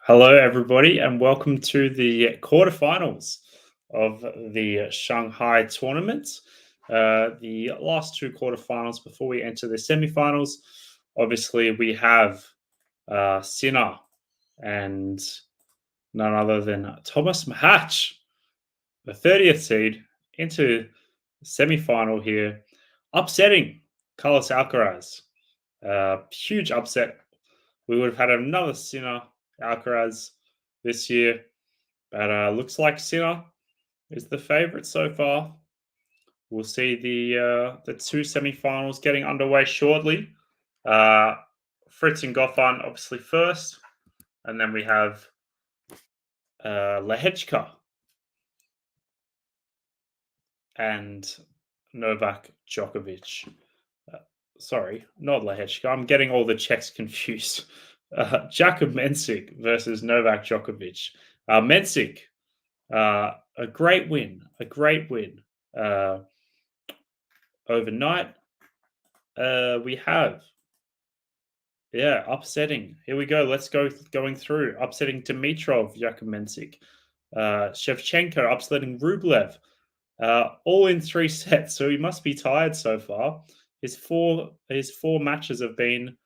Hello, everybody, and welcome to the quarterfinals of the Shanghai tournament. The last two quarterfinals before we enter the semifinals. Obviously, we have Sinner and none other than Thomas Mahatch, the 30th seed, into the semifinal here, upsetting Carlos Alcaraz. Huge upset. We would have had another Sinner Alcaraz this year, but looks like Sinner is the favorite so far. We'll see the two semifinals getting underway shortly. Fritz and Goffin obviously first, and then we have Lehechka and Novak Djokovic. Sorry, not Lehechka. I'm getting all the Czechs confused. Jakub Mensik versus Novak Djokovic. Mensik, a great win. Overnight. We have, upsetting. Here we go. Let's go going through. Upsetting Dimitrov, Jakub Mensik. Shevchenko upsetting Rublev. All in 3 sets, so he must be tired so far. His four matches have been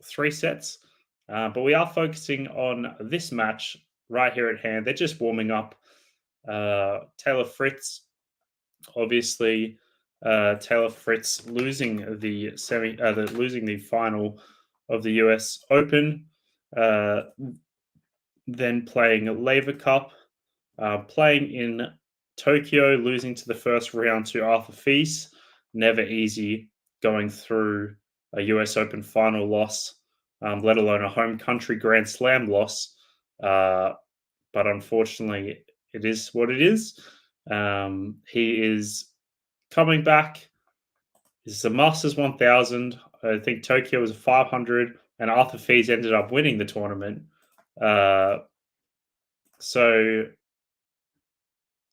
3 sets, but we are focusing on this match right here at hand. They're just warming up. Taylor Fritz, obviously, Taylor Fritz losing the losing the final of the US Open, then playing Laver Cup, playing in Tokyo, losing to the first round to Arthur Fils. Never easy going through a US Open final loss, let alone a home country Grand Slam loss. But unfortunately, it is what it is. He is coming back. This is a Masters 1000. I think Tokyo was a 500, and Arthur Fils ended up winning the tournament. So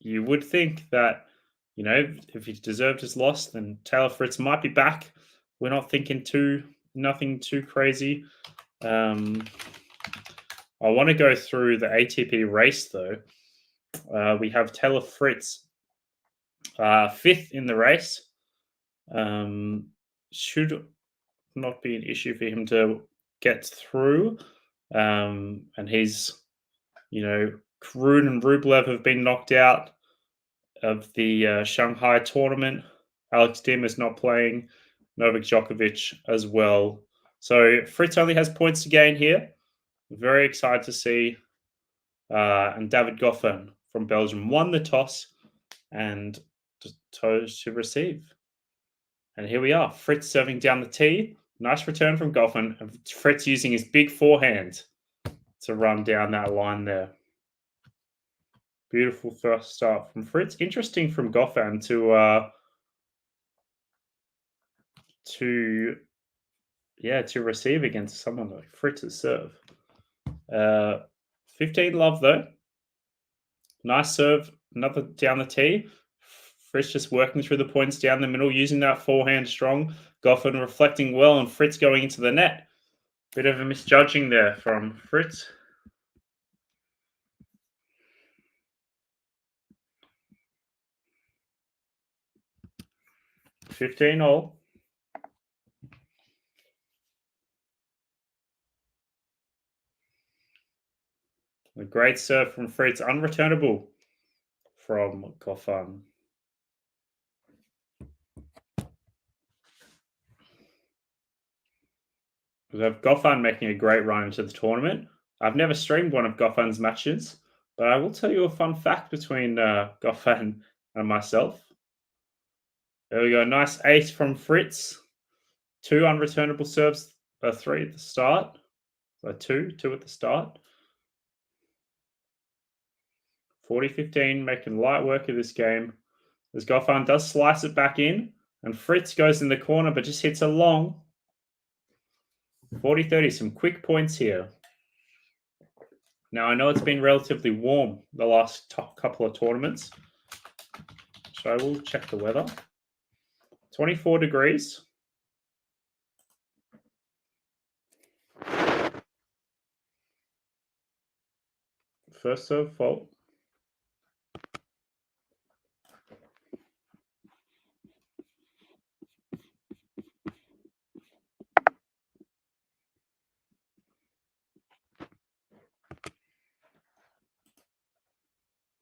you would think that, if he deserved his loss, then Taylor Fritz might be back. We're not thinking nothing too crazy. I want to go through the ATP race, though. We have Taylor Fritz 5th in the race. Should not be an issue for him to get through. And he's, Karun and Rublev have been knocked out of the Shanghai tournament. Alex Dim is not playing. Novak Djokovic as well. So Fritz only has points to gain here. Very excited to see. And David Goffin from Belgium won the toss and chose to receive. And here we are. Fritz serving down the tee. Nice return from Goffin. And Fritz using his big forehand to run down that line there. Beautiful first start from Fritz. Interesting from Goffin to receive against someone like Fritz's serve. 15 love though. Nice serve. Another down the tee. Fritz just working through the points down the middle, using that forehand strong. Goffin reflecting well, and Fritz going into the net. Bit of a misjudging there from Fritz. $15 A great serve from Fritz, unreturnable from Goffin. We have Goffin making a great run into the tournament. I've never streamed one of Goffin's matches, but I will tell you a fun fact between Goffin and myself. There we go. Nice ace from Fritz. 2 unreturnable serves, 3 at the start. So 2 at the start. 40-15, making light work of this game. As Goffin does slice it back in, and Fritz goes in the corner, but just hits a long. 40-30, some quick points here. Now, I know it's been relatively warm the last couple of tournaments, so I will check the weather. 24 degrees. first serve fault.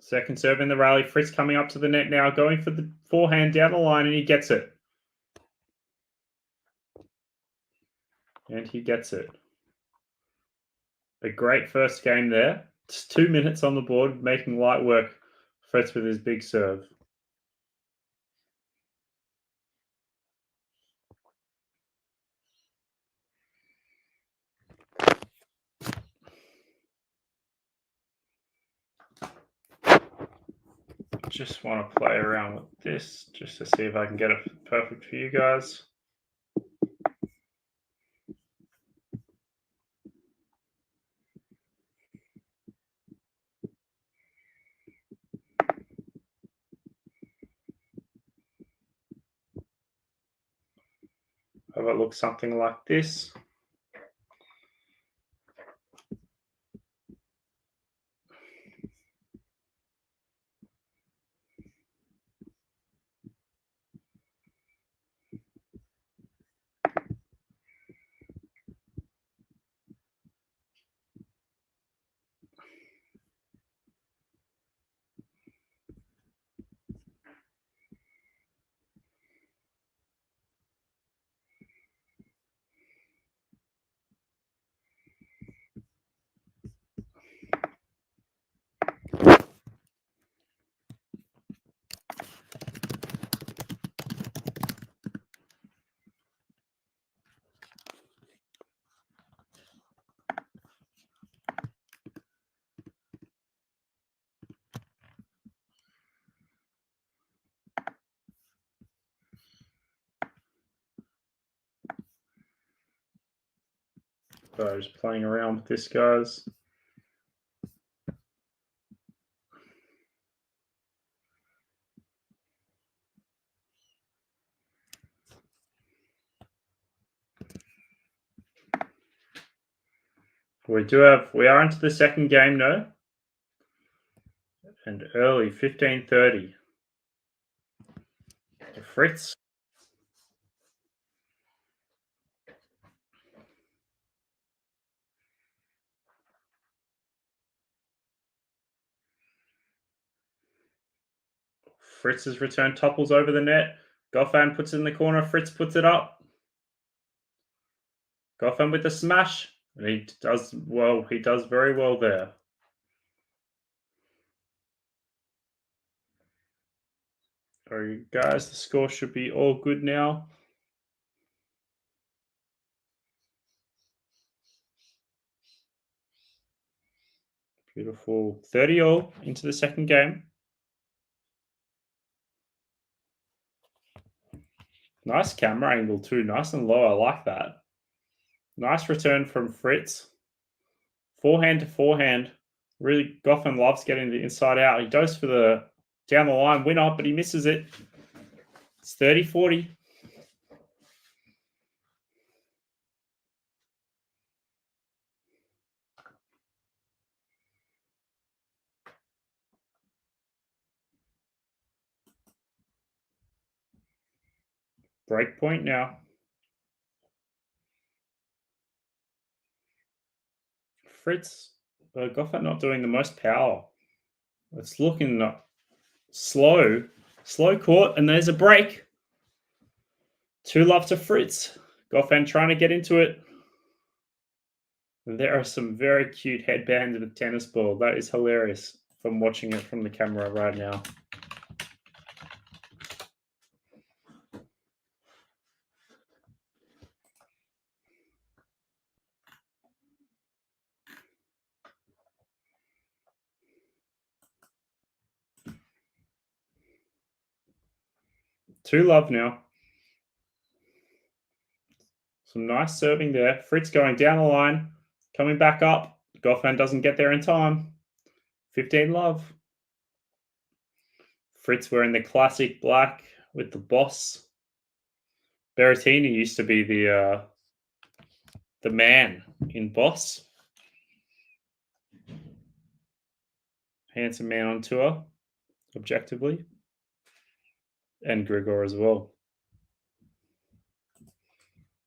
Second serve in the rally. Fritz coming up to the net now, going for the forehand down the line, and he gets it. And he gets it. A great first game there. Just 2 minutes on the board, making light work. Fritz with his big serve. Just want to play around with this just to see if I can get it perfect for you guys. Have it look something like this. So just playing around with this, guys. We are into the second game now. And early, 15:30. Fritz. Fritz's return topples over the net. Goffin puts it in the corner. Fritz puts it up. Goffin with the smash. And he does well. He does very well there. All right, guys, the score should be all good now. Beautiful. 30-all into the second game. Nice camera angle too. Nice and low. I like that. Nice return from Fritz. Forehand to forehand. Really, Goffin loves getting the inside out. He goes for the down the line winner, but he misses it. It's 30-40. Break point now. Fritz, Goffin not doing the most power. It's looking slow. Slow court, and there's a break. 2-love to Fritz. Goffin trying to get into it. And there are some very cute headbands with tennis ball. That is hilarious from watching it from the camera right now. Two love now. Some nice serving there. Fritz going down the line, coming back up. Goffin doesn't get there in time. 15-love. Fritz wearing the classic black with the boss. Berrettini used to be the man in Boss. Handsome man on tour, objectively. And Grigor as well.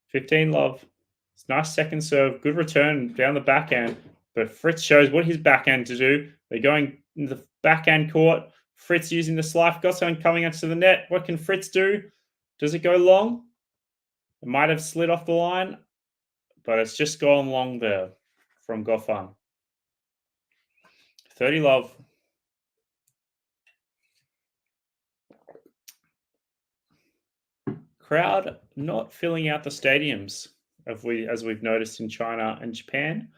15 love. It's nice second serve. Good return down the backhand. But Fritz shows what his backhand to do. They're going in the backhand court. Fritz using the slice. Goffin coming onto the net. What can Fritz do? Does it go long? It might have slid off the line, but it's just gone long there from Goffin. 30 love. Crowd not filling out the stadiums as we've noticed in China and Japan.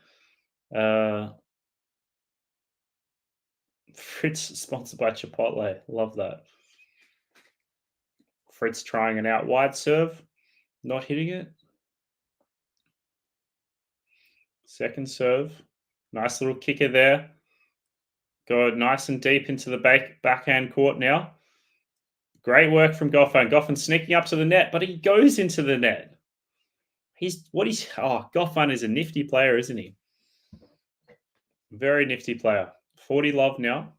Fritz sponsored by Chipotle. Love that. Fritz trying an out wide serve, not hitting it. Second serve. Nice little kicker there. Go nice and deep into the backhand court now. Great work from Goffin. Goffin sneaking up to the net, but he goes into the net. Goffin is a nifty player, isn't he? Very nifty player. 40 love now.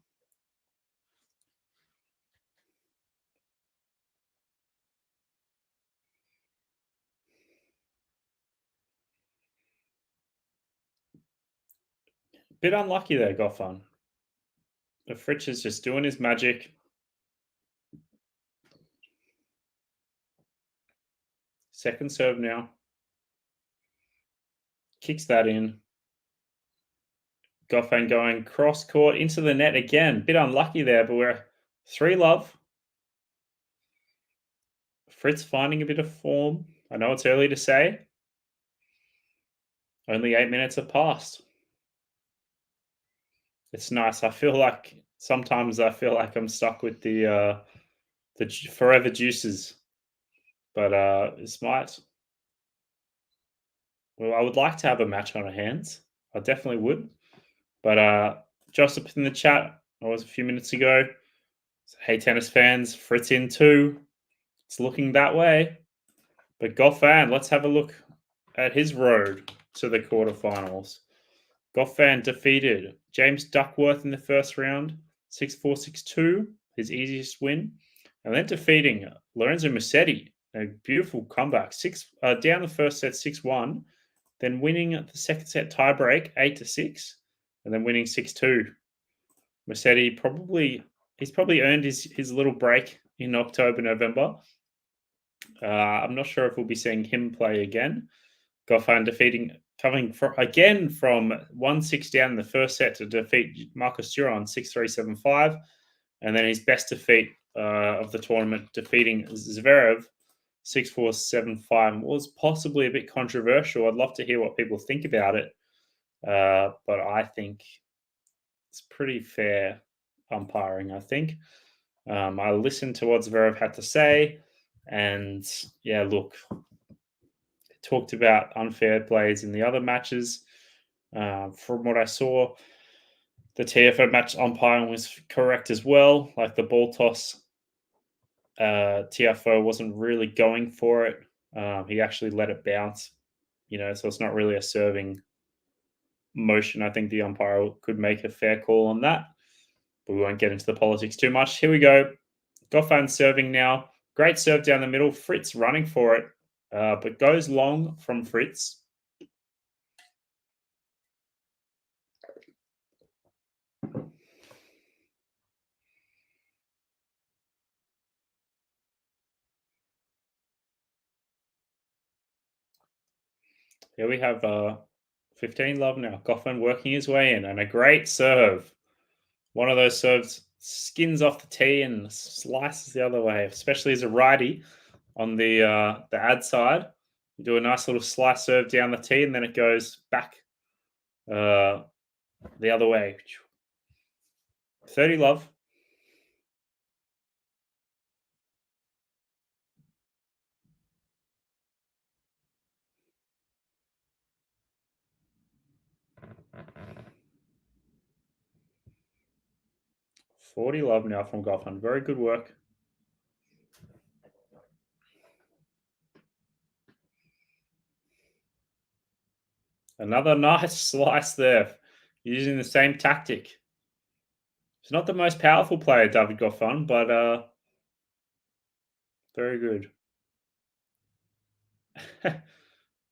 Bit unlucky there, Goffin. The Fritz is just doing his magic. Second serve now. Kicks that in. Goffin going cross court into the net again. Bit unlucky there, but we're 3 love. Fritz finding a bit of form. I know it's early to say. Only 8 minutes have passed. It's nice. Sometimes I feel like I'm stuck with the forever juices, but it's might. Well, I would like to have a match on our hands. I definitely would. But Joseph in the chat, I was a few minutes ago. Hey, tennis fans, Fritz in 2. It's looking that way. But Goffin, let's have a look at his road to the quarterfinals. Goffin defeated James Duckworth in the first round, 6-4, 6-2, his easiest win. And then defeating Lorenzo Musetti, a beautiful comeback. Down the first set, 6-1. Then winning the second set tiebreak, 8-6. And then winning 6-2. Musetti he's probably earned his little break in October, November. I'm not sure if we'll be seeing him play again. Goffin coming from 1-6 down in the first set to defeat Marcus Duron 6-3, 7-5. And then his best defeat of the tournament, defeating Zverev 6-4, 7-5. Was possibly a bit controversial. I'd love to hear what people think about it. But I think it's pretty fair umpiring, I think. I listened to what Zverev had to say. And yeah, look, talked about unfair plays in the other matches. From what I saw, the TFO match umpiring was correct as well. Like the ball toss, TFO wasn't really going for it. He actually let it bounce, so it's not really a serving motion. I think the umpire could make a fair call on that, but we won't get into the politics too much. Here we go. Goffin serving now. Great serve down the middle. Fritz running for it, but goes long from Fritz. Here we have 15 love now. Goffin working his way in, and a great serve. One of those serves skins off the tee and slices the other way, especially as a righty on the ad side. You do a nice little slice serve down the tee, and then it goes back the other way. 30 love. $40 love now from Goffin. Very good work. Another nice slice there, using the same tactic. He's not the most powerful player, David Goffin, but very good.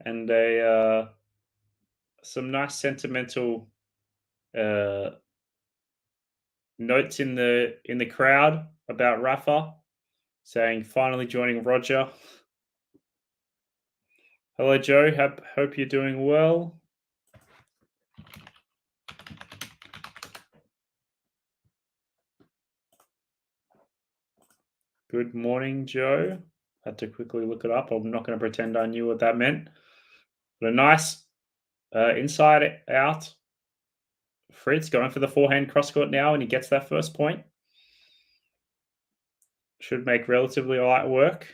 And some nice sentimental uh, notes in the crowd about Rafa, saying finally joining Roger. Hello, Joe. Hope you're doing well. Good morning, Joe. Had to quickly look it up. I'm not going to pretend I knew what that meant. But a nice inside out. Fritz going for the forehand cross court now, and he gets that first point. Should make relatively light work.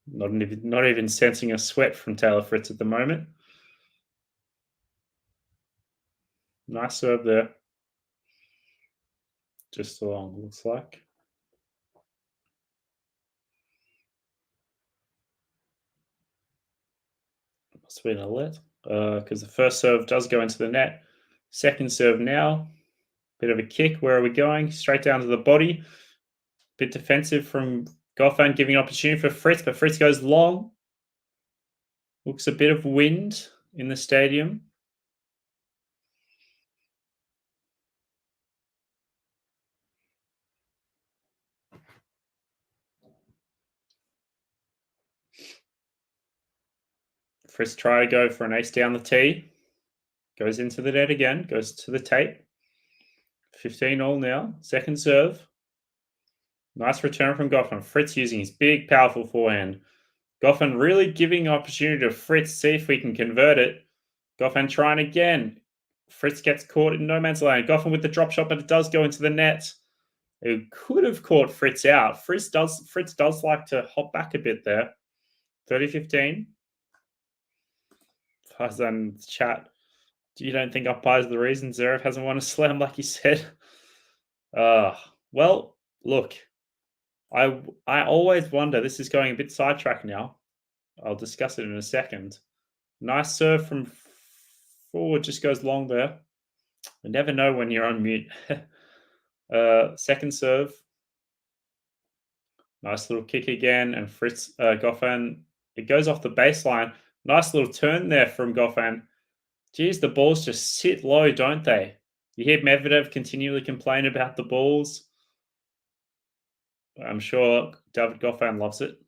Not even sensing a sweat from Taylor Fritz at the moment. Nice serve there. Just along, looks like. Must have been a let, because the first serve does go into the net. Second serve now. Bit of a kick. Where are we going? Straight down to the body. Bit defensive from Goffin, giving opportunity for Fritz, but Fritz goes long. Looks a bit of wind in the stadium. Fritz try to go for an ace down the tee. Goes into the net again. Goes to the tape. 15-all now. Second serve. Nice return from Goffin. Fritz using his big, powerful forehand. Goffin really giving opportunity to Fritz. See if we can convert it. Goffin trying again. Fritz gets caught in no man's land. Goffin with the drop shot, but it does go into the net. It could have caught Fritz out. Fritz does like to hop back a bit there. 30-15. Farzan chat. You don't think umpires are the reason Zverev hasn't won a slam like you said? Well, look, I always wonder. This is going a bit sidetracked now. I'll discuss it in a second. Nice serve from forward, just goes long there. You never know when you're on mute. Second serve. Nice little kick again, and Fritz Goffin. It goes off the baseline. Nice little turn there from Goffin. Geez, the balls just sit low, don't they? You hear Medvedev continually complain about the balls. I'm sure David Goffin loves it.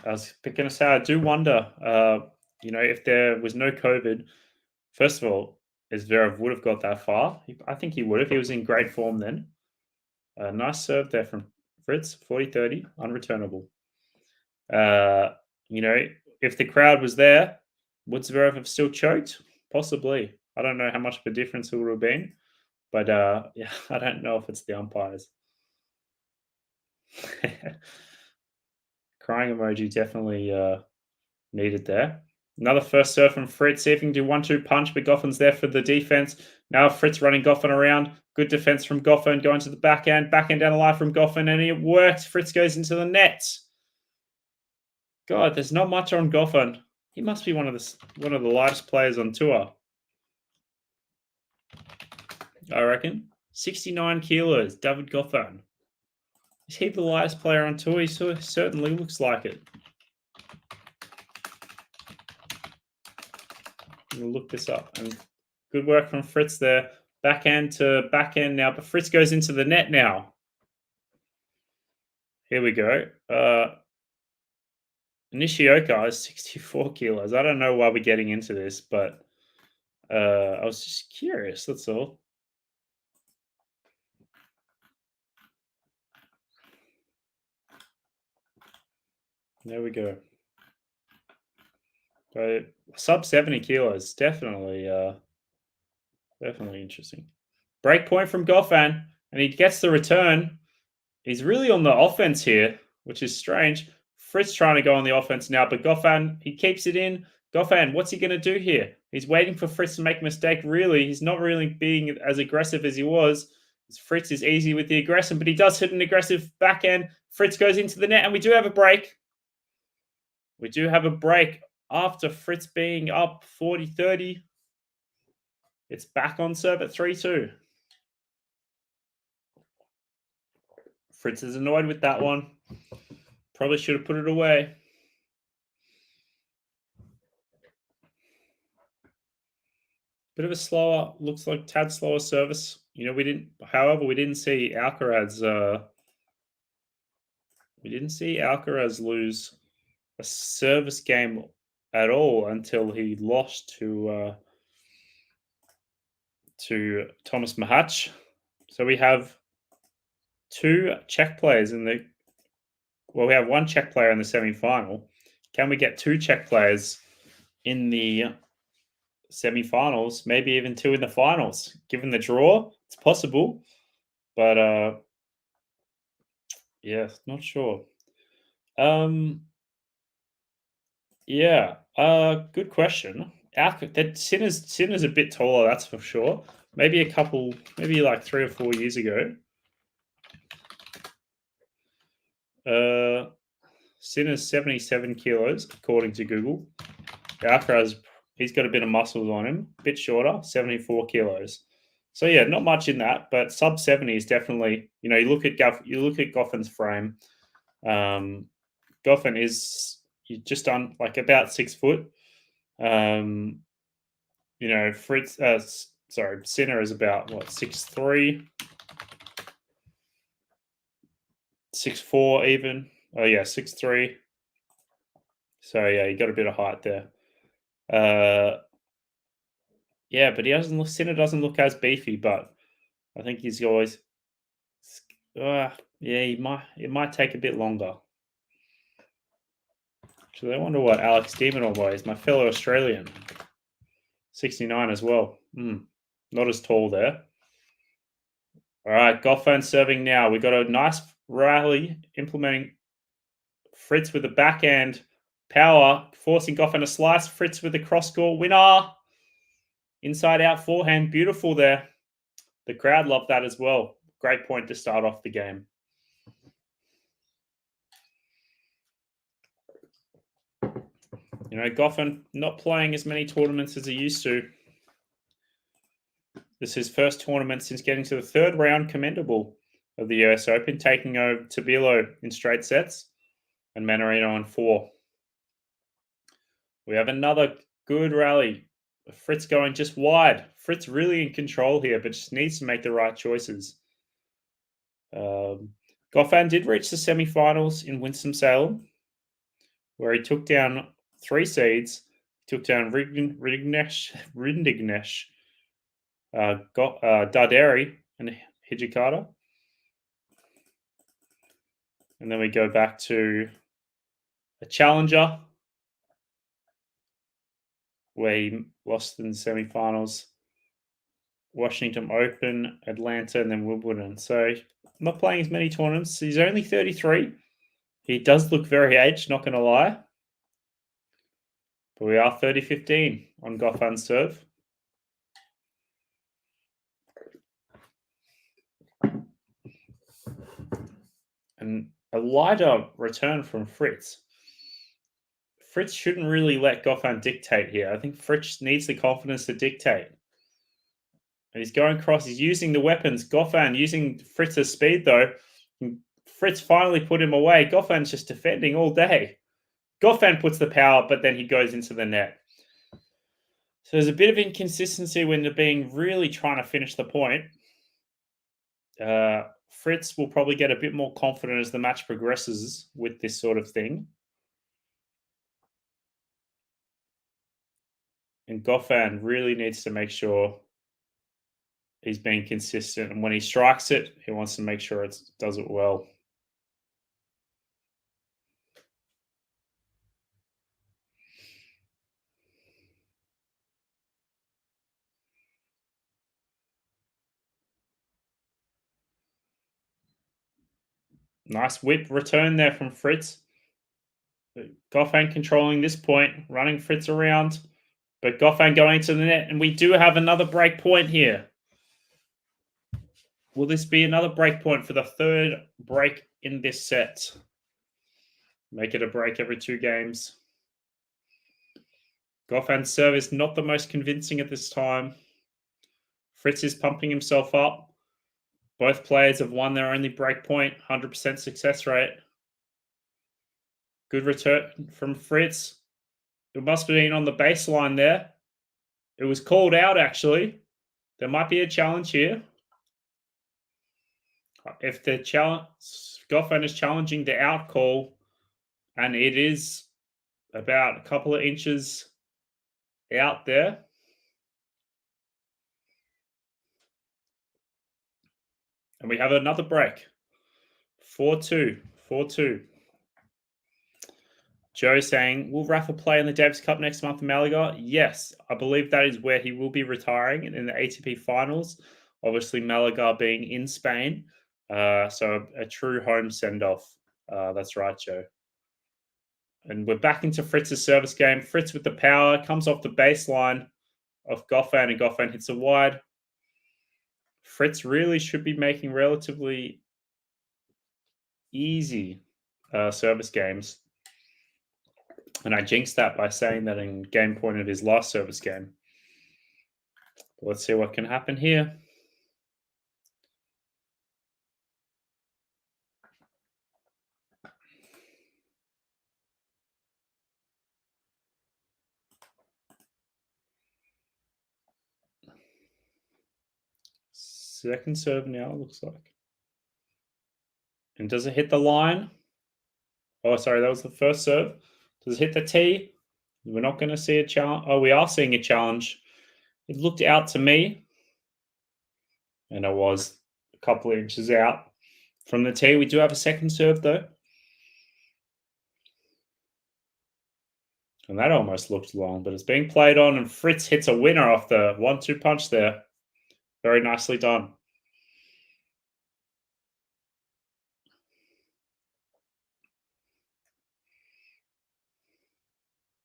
I was going to say, I do wonder, if there was no COVID, first of all, Zverev would have got that far. I think he would have. He was in great form then. Nice serve there from Fritz, 40-30, unreturnable. If the crowd was there, would Zverev have still choked? Possibly. I don't know how much of a difference it would have been, but yeah, I don't know if it's the umpires. Crying emoji definitely needed there. Another first serve from Fritz. See if he can do 1-2 punch, but Goffin's there for the defense. Now Fritz running Goffin around. Good defense from Goffin. Going to the backhand. Backhand down the line from Goffin, and it works. Fritz goes into the net. God, there's not much on Goffin. He must be one of the lightest players on tour. I reckon. 69 kilos, David Goffin. Is he the lightest player on tour? He certainly looks like it. We'll look this up. And good work from Fritz there. Backhand to backhand now, but Fritz goes into the net now. Here we go. Nishioka is 64 kilos. I don't know why we're getting into this, but I was just curious. That's all. There we go. Sub 70 kilos, definitely interesting. Break point from Goffin, and he gets the return. He's really on the offense here, which is strange. Fritz trying to go on the offense now, but Goffin, he keeps it in. Goffin, what's he going to do here? He's waiting for Fritz to make a mistake, really. He's not really being as aggressive as he was. Fritz is easy with the aggression, but he does hit an aggressive backhand. Fritz goes into the net, and we do have a break. We do have a break. after Fritz being up 40-30. It's back on serve at 3-2. Fritz is annoyed with that one. Probably should have put it away. Bit of a slower, looks like tad slower service. We didn't see Alcaraz. We didn't see Alcaraz lose a service game at all until he lost to Thomas Mahach. So we have two Czech players we have one Czech player in the semi-final. Can we get two Czech players in the semi-finals? Maybe even two in the finals. Given the draw, it's possible. But yeah, not sure. Yeah, good question. Sinner's a bit taller, that's for sure. Maybe like 3 or 4 years ago. Sinner's 77 kilos, according to Google. Alcaraz, he's got a bit of muscles on him, a bit shorter, 74 kilos. So yeah, not much in that, but sub 70 is definitely, you look at Goffin's frame. Goffin is just on like about 6 foot. Fritz, Sinner is about 6'3", 6'4" even. Oh yeah, 6'3". So yeah, he got a bit of height there. Yeah, but Sinner doesn't look as beefy, but I think he's always. It might take a bit longer. Actually, I wonder what Alex Demonor weighs. My fellow Australian, 69 as well. Not as tall there. All right, Goffin serving now. We got a nice rally implementing Fritz with the backhand power, forcing Goffin to slice. Fritz with the cross-court winner. Inside out forehand, beautiful there. The crowd loved that as well. Great point to start off the game. Goffin not playing as many tournaments as he used to. This is his first tournament since getting to the third round, commendable, of the US Open, taking over Tabilo in straight sets and Manarino on 4. We have another good rally. Fritz going just wide. Fritz really in control here, but just needs to make the right choices. Goffin did reach the semi-finals in Winston-Salem, where he took down 3 seeds. He took down Rindignesh, Darderi, and Hijikata. And then we go back to a challenger, where he lost in the semi-finals. Washington Open, Atlanta, and then Wimbledon. So not playing as many tournaments. He's only 33. He does look very aged, not going to lie. But we are 30-15 on Goffin's serve. And a lighter return from Fritz. Fritz shouldn't really let Goffin dictate here. I think Fritz needs the confidence to dictate. And he's going across. He's using the weapons. Goffin using Fritz's speed, though. Fritz finally put him away. Goffin's just defending all day. Goffin puts the power, but then he goes into the net. So there's a bit of inconsistency when they're being really trying to finish the point. Fritz will probably get a bit more confident as the match progresses with this sort of thing. And Goffin really needs to make sure he's being consistent. And when he strikes it, he wants to make sure it does it well. Nice whip return there from Fritz. Goffin controlling this point, running Fritz around. But Goffin going to the net, and we do have another break point here. Will this be another break point for the third break in this set? Make it a break every 2 games. Goffin's service not the most convincing at this time. Fritz is pumping himself up. Both players have won their only break point, 100% success rate. Good return from Fritz. It must have been on the baseline there. It was called out, actually. There might be a challenge here. If the challenge, Goffin is challenging the out call, and it is about a couple of inches out there. And we have another break. 4-2. 4-2. Joe saying, will Rafa play in the Davis Cup next month in Malaga? Yes, I believe that is where he will be retiring in the ATP finals. Obviously, Malaga being in Spain. So a true home send-off. That's right, Joe. And we're back into Fritz's service game. Fritz with the power, comes off the baseline of Goffin, and Goffin hits a wide. Fritz really should be making relatively easy service games. And I jinxed that by saying that in game point of his last service game. But let's see what can happen here. Second serve now, looks like. And does it hit the line? Oh, sorry, that was the first serve. Does it hit the tee? We're not going to see a challenge. Oh, we are seeing a challenge. It looked out to me. And it was a couple of inches out from the tee. We do have a second serve, though. And that almost looked long, but it's being played on. And Fritz hits a winner off the 1-2 punch there. Very nicely done.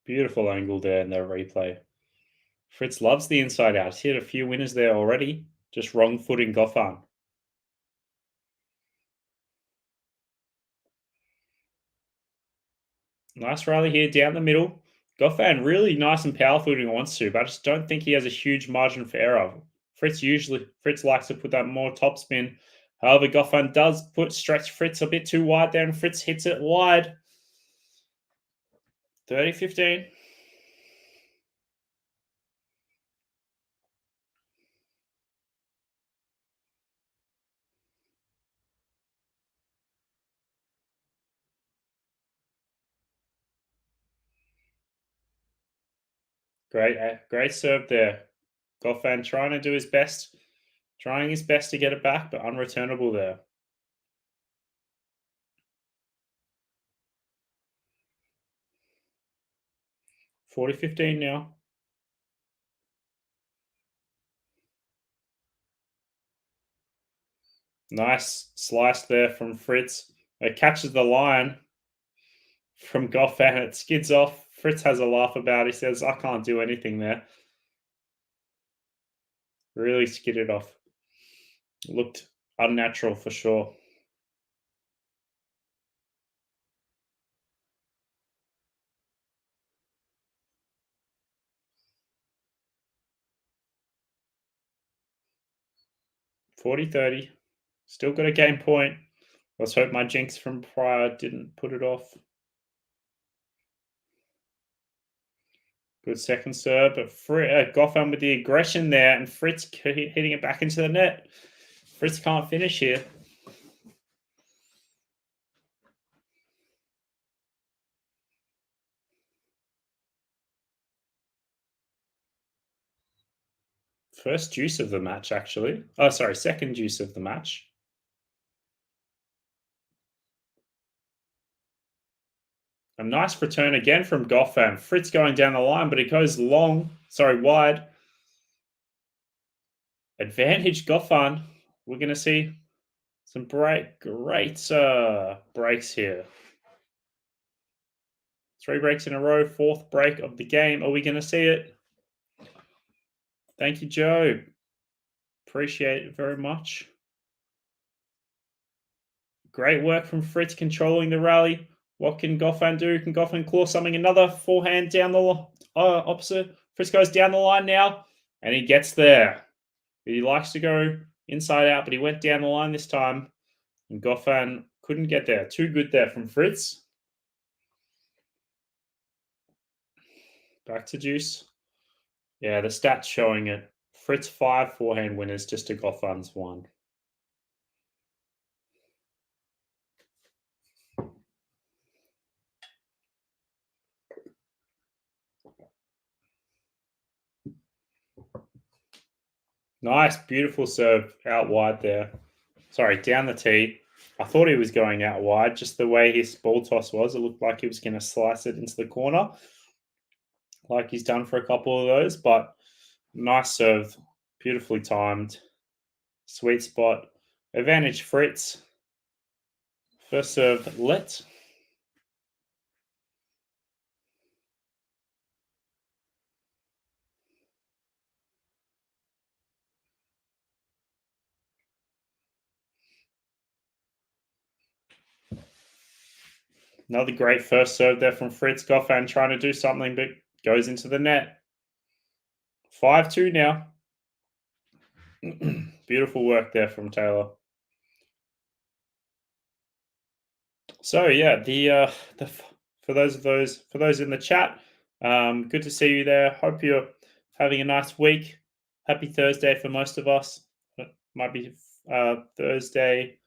Beautiful angle there in their replay. Fritz loves the inside out. He's hit a few winners there already. Just wrong footing Goffin. Nice rally here down the middle. Goffin really nice and powerful when he wants to, but I just don't think he has a huge margin for error. Fritz likes to put that more topspin. However, Goffin does stretch Fritz a bit too wide there, and Fritz hits it wide. 30-15. Great serve there. Goffin trying to do his best, trying his best to get it back, but unreturnable there. 40-15 now. Nice slice there from Fritz. It catches the line from Goffin. It skids off. Fritz has a laugh about it. He says, I can't do anything there. Really skidded off. Looked unnatural for sure. $40-30. Still got a game point. Let's hope my jinx from prior didn't put it off. Good second serve, but Goffin with the aggression there, and Fritz hitting it back into the net. Fritz can't finish here. First juice of the match, actually. Oh, sorry, second juice of the match. A nice return again from Goffin. Fritz going down the line, but it goes wide. Advantage Goffin. We're going to see some great breaks here. 3 breaks in a row, 4th break of the game. Are we going to see it? Thank you, Joe. Appreciate it very much. Great work from Fritz controlling the rally. What can Goffin do? Can Goffin claw something? Another forehand down the opposite. Fritz goes down the line now, and he gets there. He likes to go inside out, but he went down the line this time, and Goffin couldn't get there. Too good there from Fritz. Back to deuce. Yeah, the stats showing it. Fritz 5 forehand winners, just to Goffin's 1. Nice, beautiful serve out wide there. Sorry, down the tee. I thought he was going out wide, just the way his ball toss was. It looked like he was going to slice it into the corner, like he's done for a couple of those. But nice serve, beautifully timed, sweet spot. Advantage Fritz. First serve lit. Another great first serve there from Fritz. Goffin trying to do something, but goes into the net. 5-2 now. Beautiful work there from Taylor. So yeah, the for those in the chat, good to see you there. Hope you're having a nice week. Happy Thursday for most of us. It might be Thursday.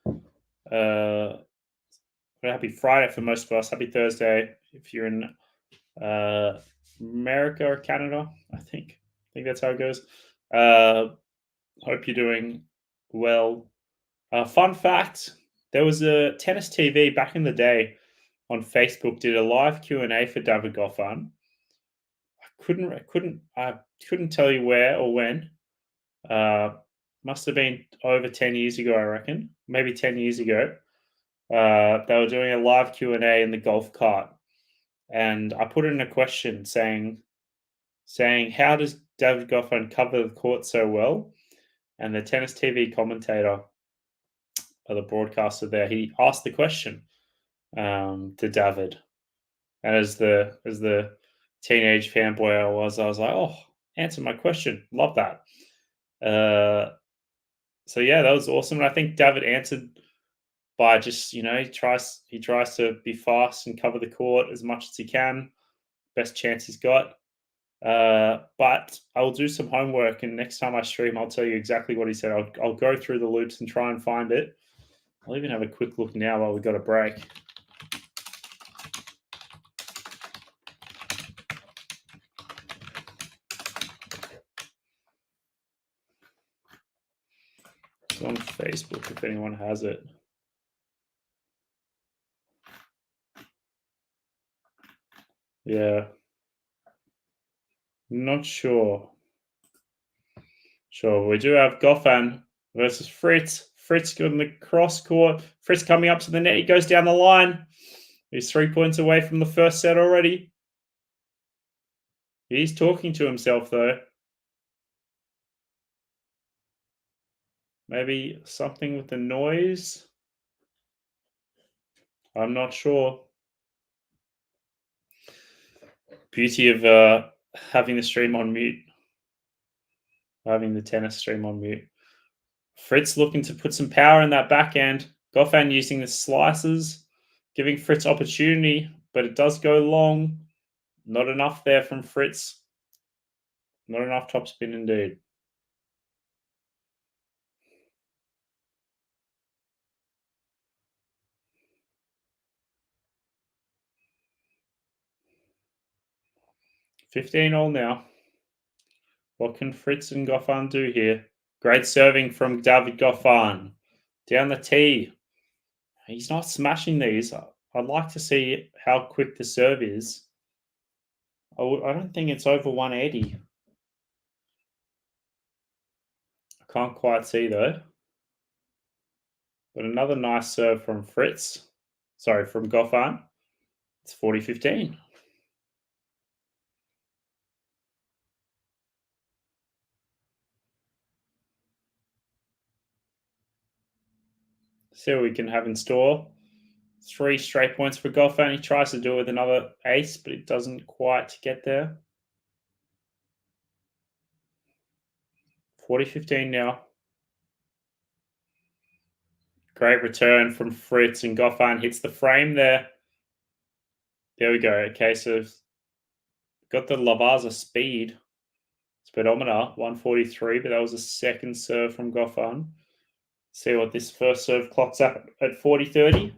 Happy Friday for most of us. Happy Thursday if you're in America or Canada. I think that's how it goes. Hope you're doing well. Fun fact: there was a tennis TV back in the day on Facebook did a live Q&A for David Goffin. I couldn't tell you where or when. Must have been over 10 years ago, I reckon. Maybe 10 years ago. They were doing a live Q&A in the golf cart, and I put in a question saying how does David Goffin cover the court so well? And the tennis TV commentator, or the broadcaster there, he asked the question to David. And as the teenage fanboy I was like, oh, answer my question. Love that. So yeah, that was awesome. And I think David answered by just, he tries to be fast and cover the court as much as he can. Best chance he's got. But I will do some homework, and next time I stream, I'll tell you exactly what he said. I'll go through the loops and try and find it. I'll even have a quick look now while we've got a break. It's on Facebook if anyone has it. Yeah. Not sure. Sure. We do have Goffin versus Fritz. Fritz got in the cross court. Fritz coming up to the net. He goes down the line. He's 3 points away from the first set already. He's talking to himself, though. Maybe something with the noise. I'm not sure. Beauty of having the stream on mute. Having the tennis stream on mute. Fritz looking to put some power in that backhand. Goffin using the slices, giving Fritz opportunity, but it does go long. Not enough there from Fritz. Not enough topspin indeed. $15 now. What can Fritz and Goffin do here? Great serving from David Goffin. Down the tee. He's not smashing these. I'd like to see how quick the serve is. I don't think it's over 180. I can't quite see though. But another nice serve from Fritz. Sorry, from Goffin. It's 40-15. See what we can have in store. 3 straight points for Goffin. He tries to do it with another ace, but it doesn't quite get there. 40-15 now. Great return from Fritz, and Goffin hits the frame there. There we go. Okay, so got the Lavazza speedometer, 143, but that was a second serve from Goffin. See what this first serve clocks up at 40-30.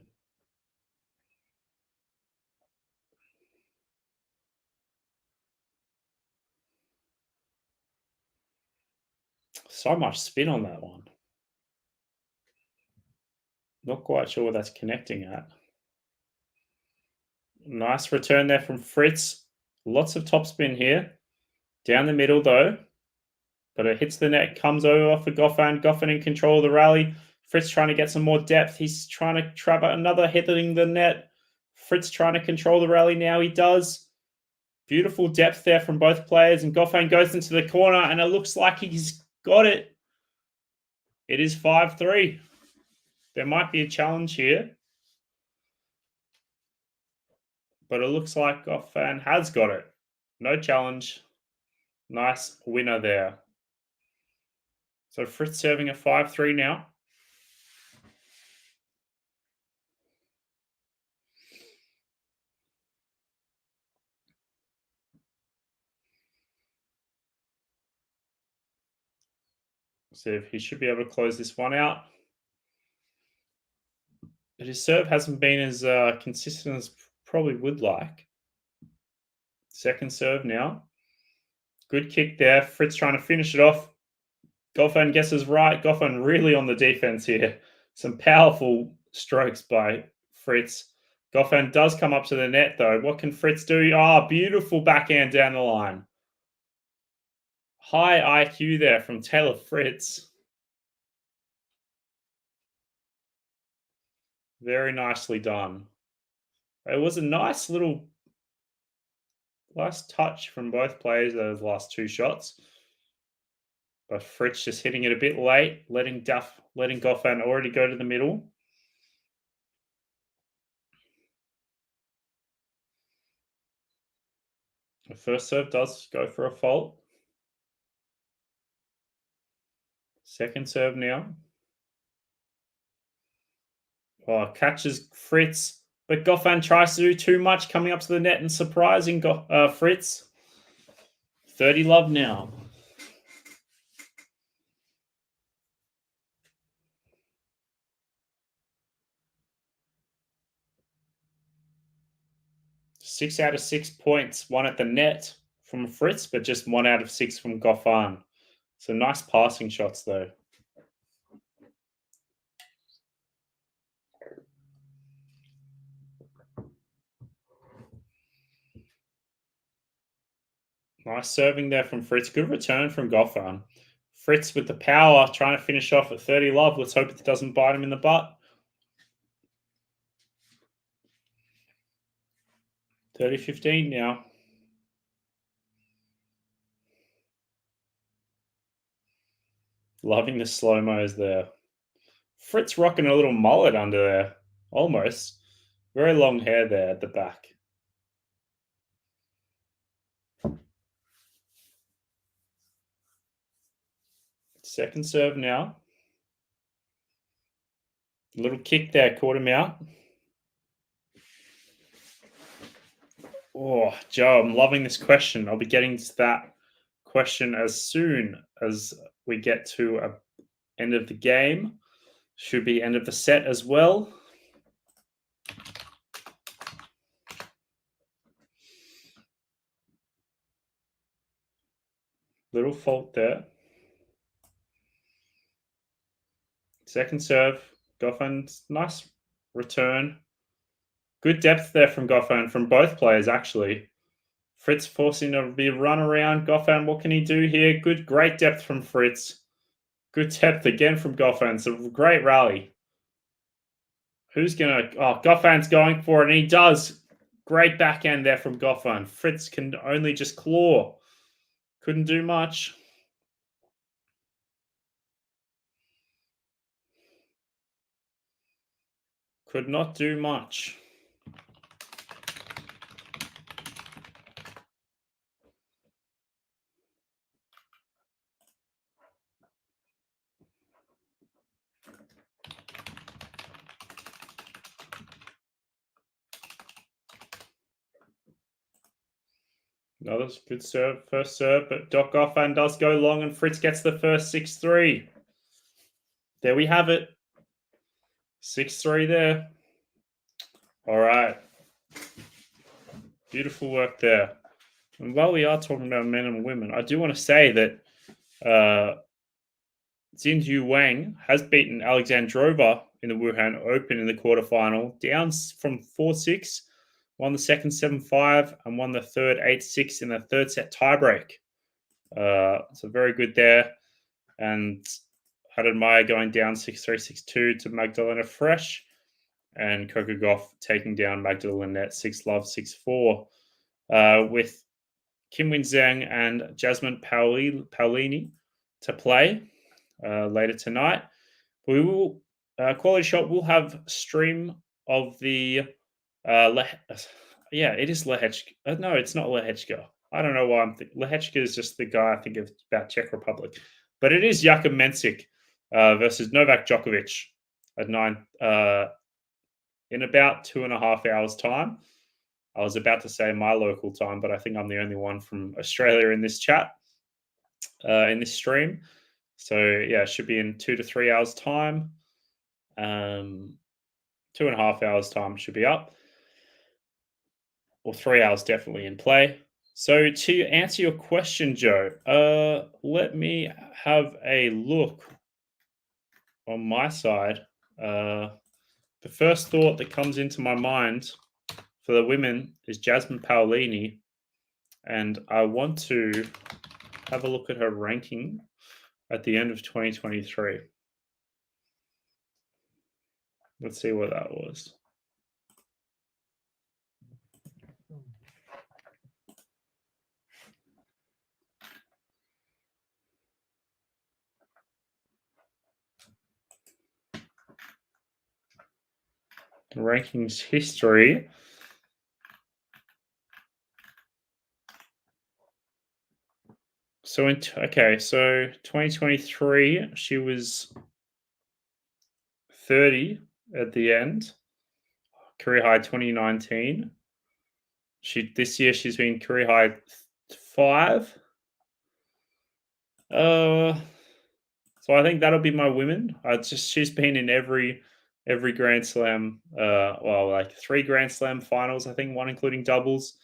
So much spin on that one. Not quite sure what that's connecting at. Nice return there from Fritz. Lots of topspin here. Down the middle though. But it hits the net, comes over for Goffin. Goffin in control of the rally. Fritz trying to get some more depth. He's trying to trap another hitting the net. Fritz trying to control the rally now. He does. Beautiful depth there from both players. And Goffin goes into the corner and it looks like he's got it. It is 5-3. There might be a challenge here. But it looks like Goffin has got it. No challenge. Nice winner there. So Fritz serving a 5-3 now. So if he should be able to close this one out. But his serve hasn't been as consistent as probably would like. Second serve now. Good kick there. Fritz trying to finish it off. Goffin guesses right. Goffin really on the defense here. Some powerful strokes by Fritz. Goffin does come up to the net though. What can Fritz do? Ah, beautiful backhand down the line. High IQ there from Taylor Fritz. Very nicely done. It was a nice little touch from both players, those last two shots. But Fritz just hitting it a bit late, letting Goffin already go to the middle. The first serve does go for a fault. Second serve now. Oh, catches Fritz, but Goffin tries to do too much, coming up to the net and surprising Fritz. 30 love now. Six out of 6 points, one at the net from Fritz, but just 1 out of 6 from Goffin. So nice passing shots though. Nice serving there from Fritz. Good return from Goffin. Fritz with the power, trying to finish off at 30 love. Let's hope it doesn't bite him in the butt. 30-15 now. Loving the slow-mos there. Fritz rocking a little mullet under there. Almost. Very long hair there at the back. Second serve now. Little kick there, caught him out. Oh, Joe, I'm loving this question. I'll be getting to that question as soon as we get to an end of the game. Should be end of the set as well. Little fault there. Second serve. Goffin's nice return. Good depth there from Goffin, from both players, actually. Fritz forcing to be run around. Goffin, what can he do here? Great depth from Fritz. Good depth again from Goffin. It's a great rally. Who's going to... Oh, Goffin's going for it, and he does. Great backhand there from Goffin. Fritz can only just claw. Couldn't do much. Could not do much. Another good serve, first serve, but Goffin does go long, and Fritz gets the first 6-3. There we have it. 6-3 there. All right. Beautiful work there. And while we are talking about men and women, I do want to say that Xinju Wang has beaten Alexandrova in the Wuhan Open in the quarterfinal, down from 4-6, won the second 7-5, and won the third 8-6 in the third set tiebreak. So very good there. And Haddad Meyer going down 6-3, 6-2 to Magdalena Fresh, and Coco Gauff taking down Magdalena 6-love, 6-4, with Kim Win Zhang and Jasmine Paolini to play later tonight. We will QualityShot will have stream of the it is Lehechka. No, it's not Lehechka. I don't know why I'm thinking. Lehechka is just the guy I think of about Czech Republic, but it is Jakub Mensik versus Novak Djokovic at 9 in about 2.5 hours time. I was about to say my local time, but I think I'm the only one from Australia in this chat, in this stream. So yeah, it should be in 2 to 3 hours time. 2.5 hours time should be up, or 3 hours definitely in play. So to answer your question, Joe, let me have a look on my side. The first thought that comes into my mind for the women is Jasmine Paolini, and I want to have a look at her ranking at the end of 2023. Let's see what that was. Rankings history. So 2023, she was 30 at the end. Career high 2019. This year she's been career high 5. So I think that'll be my women. She's been in every Grand Slam. Like 3 Grand Slam finals, I think, one including doubles,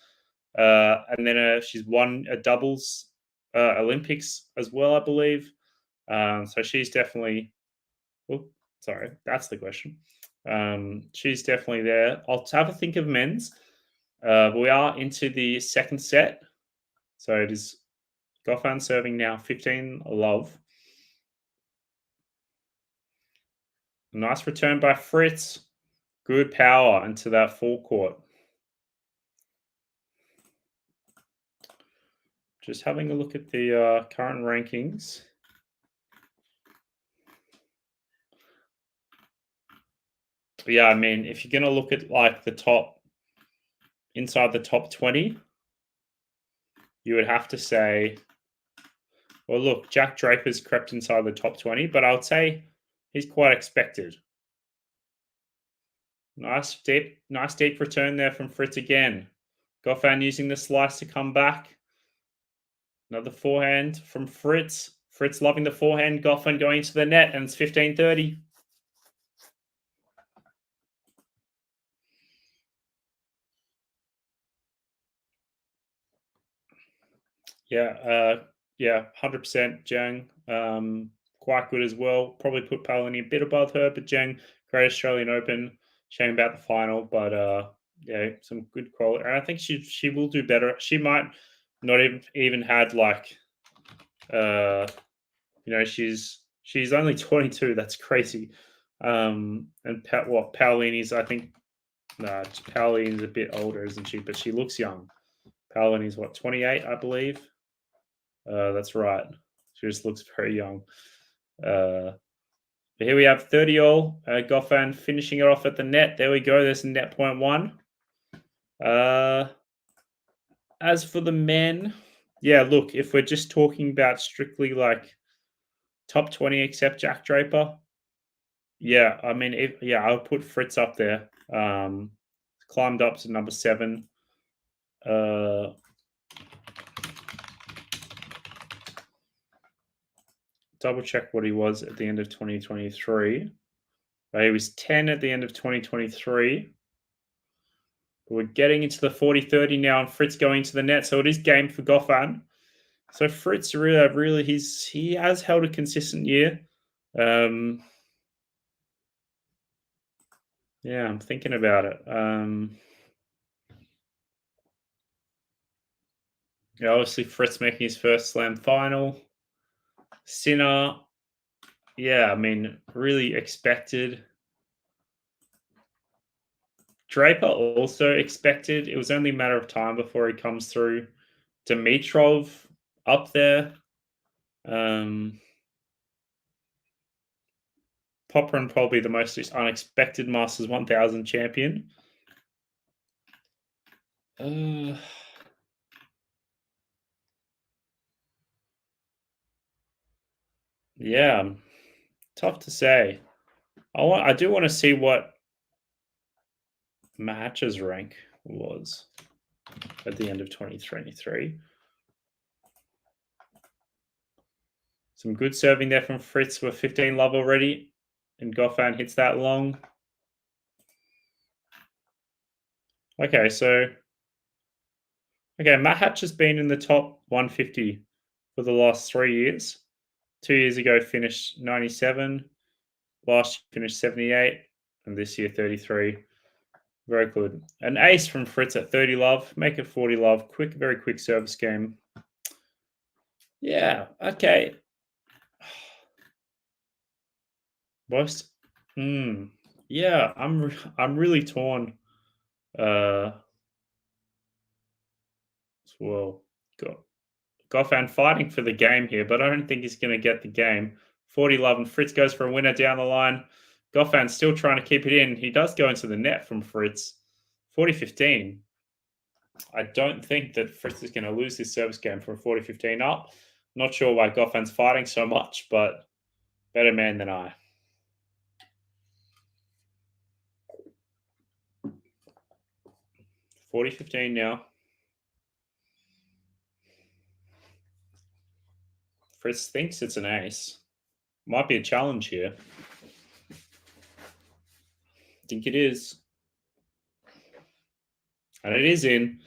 and then she's won a doubles Olympics as well, I believe. So she's definitely. Oh, sorry, that's the question. She's definitely there. I'll have a think of men's. We are into the second set, so it is Goffin serving now 15-love. Nice return by Fritz. Good power into that forecourt. Just having a look at the current rankings. Yeah, I mean, if you're going to look at like inside the top 20, you would have to say, well, look, Jack Draper's crept inside the top 20, but I would say he's quite expected. Nice deep return there from Fritz again. Goffin using the slice to come back. Another forehand from Fritz. Fritz loving the forehand. Goffin going to the net, and it's 15-30. Yeah, 100% Zhang. Quite good as well. Probably put Paolini a bit above her, but Zhang, great Australian Open. Shame about the final, but some good quality. And I think she will do better. She might not even had like, she's only 22. That's crazy. And Paolini's, I think, Paolini's a bit older, isn't she? But she looks young. Paolini's 28, I believe. That's right. She just looks very young. Here we have 30-all. Goffin finishing it off at the net. There we go. There's net point 1. As for the men, yeah, look, if we're just talking about strictly like top 20 except Jack Draper, yeah, I mean, I'll put Fritz up there. Climbed up to number 7. double check what he was at the end of 2023. He was 10 at the end of 2023. We're getting into the 40-30 now, and Fritz going to the net, so it is game for Goffin. So Fritz really he has held a consistent year. Yeah, I'm thinking about it. Yeah, obviously Fritz making his first slam final. Sinner, yeah, I mean, really expected. Draper also expected. It was only a matter of time before he comes through. Dimitrov up there. Popperin probably the most unexpected Masters 1000 champion. Yeah, tough to say. I do want to see what Match's rank was at the end of 2023. Some good serving there from Fritz with 15 love already, and Goffin hits that long. Okay, Matt Hatch has been in the top 150 for the last 3 years. 2 years ago, finished 97. Last year, finished 78. And this year, 33. Very good. An ace from Fritz at 30 love. Make it 40 love. Very quick service game. Yeah, okay. Most. Yeah, I'm really torn. Well, Goffin fighting for the game here, but I don't think he's going to get the game. 40 love, and Fritz goes for a winner down the line. Goffin's still trying to keep it in. He does go into the net from Fritz. 40-15. I don't think that Fritz is going to lose this service game from 40-15 up. Not sure why Goffin's fighting so much, but better man than I. $40-15 now. Fritz thinks it's an ace. Might be a challenge here. I think it is. And it is in.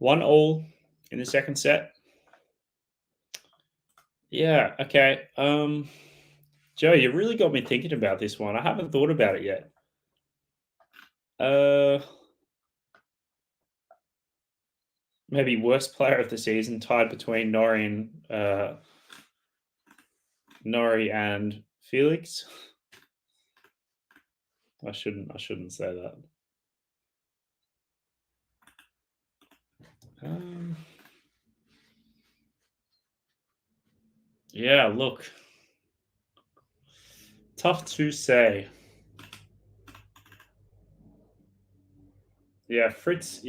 1-1 in the second set. Yeah, okay. Joe, you really got me thinking about this one. I haven't thought about it yet. Maybe worst player of the season, tied between Norrie and Felix. I shouldn't say that. Yeah, look. Tough to say. Yeah, Fritz,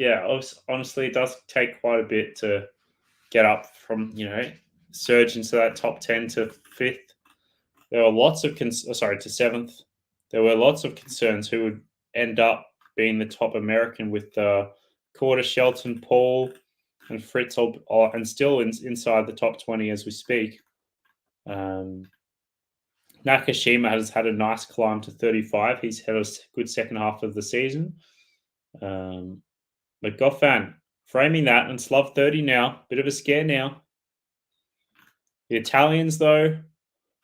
honestly, it does take quite a bit to get up from, surge into that top 10 to 5th. There were lots of, to 7th. There were lots of concerns who would end up being the top American with Corder, Shelton, Paul, and Fritz, and still inside the top 20 as we speak. Nakashima has had a nice climb to 35. He's had a good second half of the season. But Goffin framing that, and it's love 30 now. Bit of a scare now. The Italians, though,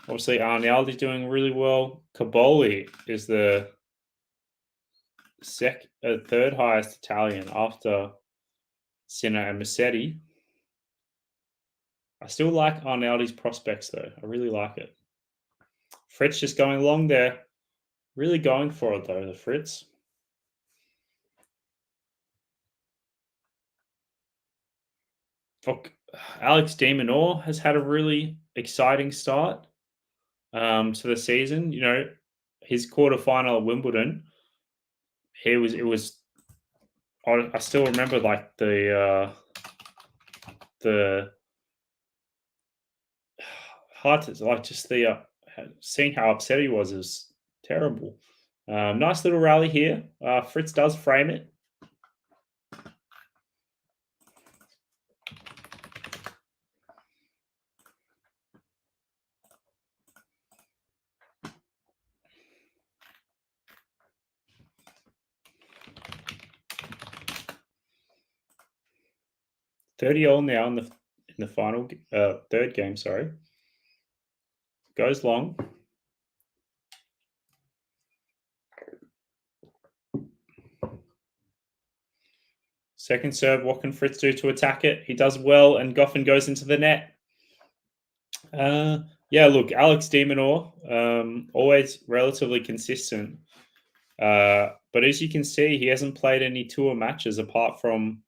obviously Arnaldi doing really well. Caboli is the third highest Italian after Sinner and Massetti. I still like Arnaldi's prospects, though. I really like it. Fritz just going long there. Really going for it, though, the Fritz. Alex de Minaur has had a really exciting start to the season. His quarterfinal at Wimbledon. I still remember like the hard to like just the seeing how upset he was is terrible. Nice little rally here. Fritz does frame it. 30-all now in the final third game. Sorry, goes long. Second serve. What can Fritz do to attack it? He does well, and Goffin goes into the net. Yeah, look, Alex de Minaur, always relatively consistent. But as you can see, he hasn't played any tour matches apart from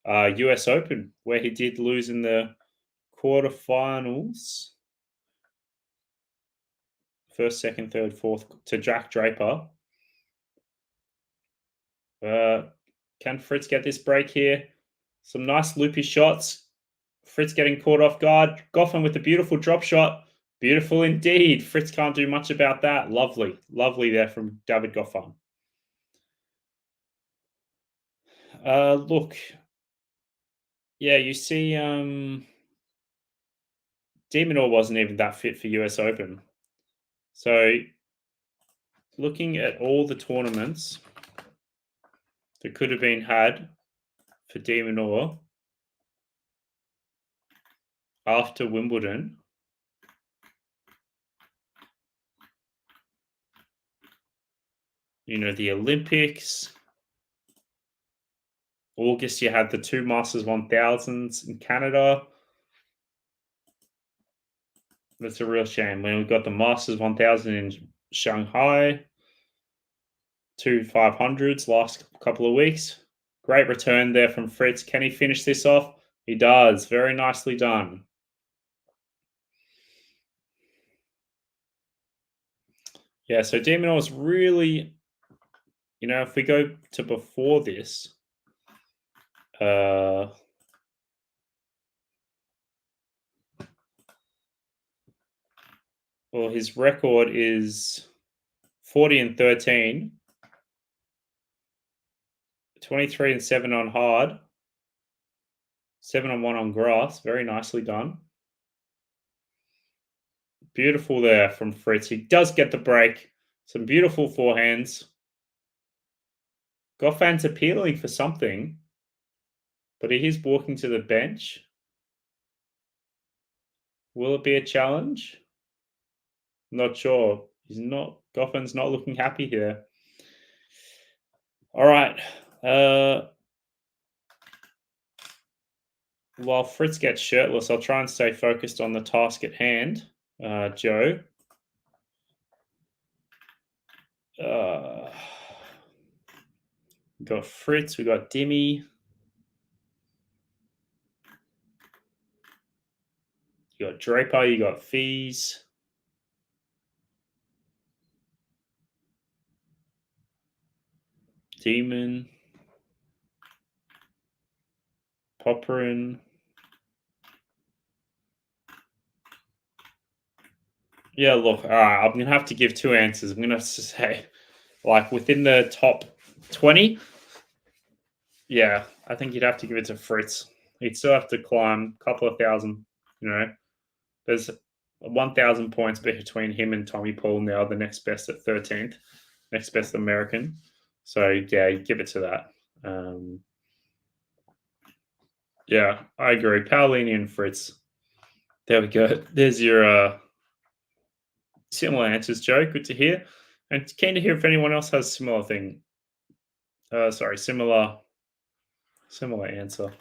US Open, where he did lose in the quarterfinals. First, second, third, fourth to Jack Draper. Can Fritz get this break here? Some nice loopy shots. Fritz getting caught off guard. Goffin with a beautiful drop shot. Beautiful indeed. Fritz can't do much about that. Lovely. Lovely there from David Goffin. Look. Yeah, you see, de Minaur wasn't even that fit for US Open. So looking at all the tournaments that could have been had for de Minaur after Wimbledon, the Olympics. August, you had the 2 Masters 1000s in Canada. That's a real shame. When we got the Masters 1000 in Shanghai, 2 500s last couple of weeks. Great return there from Fritz. Can he finish this off? He does. Very nicely done. Yeah, so de Minaur was really, if we go to before this, well, his record is 40-13, 23-7 on hard, 7-1 on grass. Very nicely done. Beautiful there from Fritz. He does get the break. Some beautiful forehands. Goffin's appealing for something, but he is walking to the bench. Will it be a challenge? Not sure. Goffin's not looking happy here. All right. While Fritz gets shirtless, I'll try and stay focused on the task at hand. Joe. We got Fritz, we got Dimmy. You got Draper, you got Fees. Demon. Popperin. Yeah, look, all right, I'm going to have to give 2 answers. I'm going to have to say, within the top 20, yeah, I think you'd have to give it to Fritz. He'd still have to climb a couple of thousand, There's 1,000 points between him and Tommy Paul now, the next best at 13th, next best American. So, yeah, give it to that. Yeah, I agree. Paolini and Fritz. There we go. There's your similar answers, Joe. Good to hear. And keen to hear if anyone else has similar thing. Similar answer.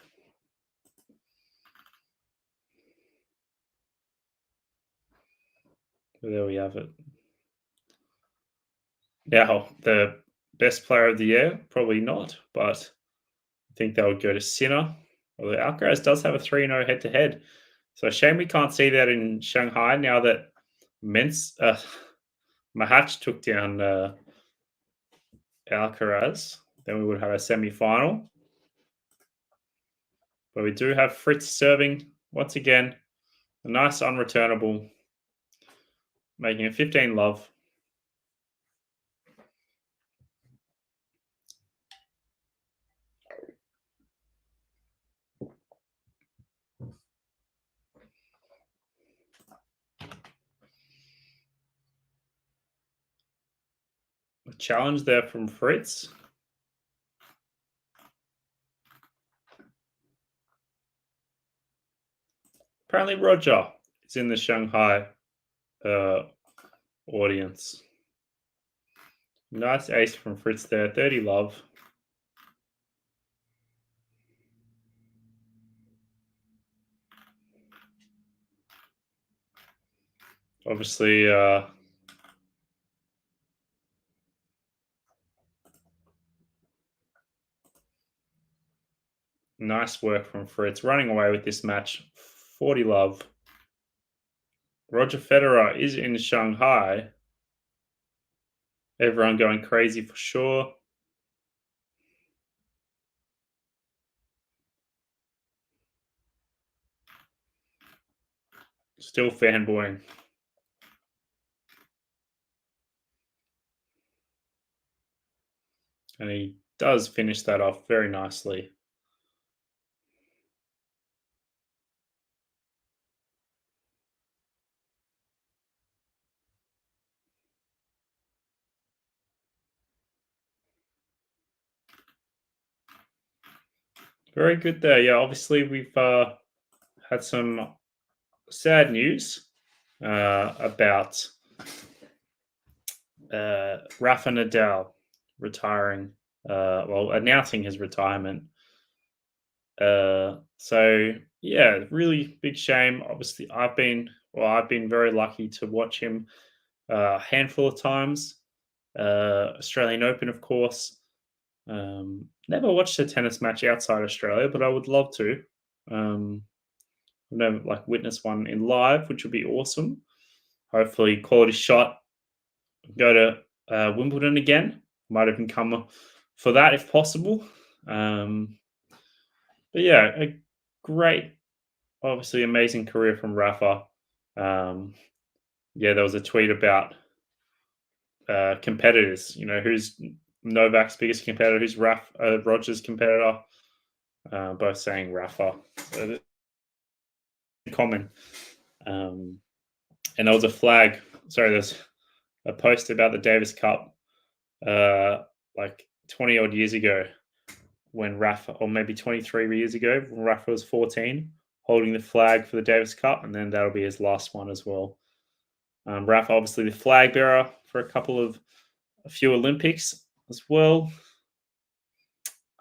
There we have it. Now, the best player of the year, probably not, but I think that would go to Sinner. Although Alcaraz does have a 3-0 head-to-head. So shame we can't see that in Shanghai now that Mahatch took down Alcaraz. Then we would have a semi-final. But we do have Fritz serving once again. A nice unreturnable, making a 15 love. A challenge there from Fritz. Apparently, Roger is in the Shanghai audience. Nice ace from Fritz there. 30 love. Obviously, nice work from Fritz. Running away with this match. 40 love. Roger Federer is in Shanghai. Everyone going crazy for sure. Still fanboying. And he does finish that off very nicely. Very good there. Yeah, obviously we've had some sad news about Rafa Nadal retiring, announcing his retirement. So yeah, really big shame. Obviously, I've been very lucky to watch him a handful of times. Australian Open, of course. Never watched a tennis match outside Australia, but I would love to. I've never witnessed one in live, which would be awesome. Hopefully, QualityShot go to Wimbledon again. Might even come for that if possible. But yeah, a great, obviously amazing career from Rafa. Yeah, there was a tweet about competitors. You know, who's Novak's biggest competitor? Who's Roger's competitor? Both saying Rafa. So common. And there was a flag. Sorry, there's a post about the Davis Cup, like 20 odd years ago, when Rafa, or maybe 23 years ago, when Rafa was 14, holding the flag for the Davis Cup, and then that'll be his last one as well. Rafa, obviously, the flag bearer for a few Olympics as well.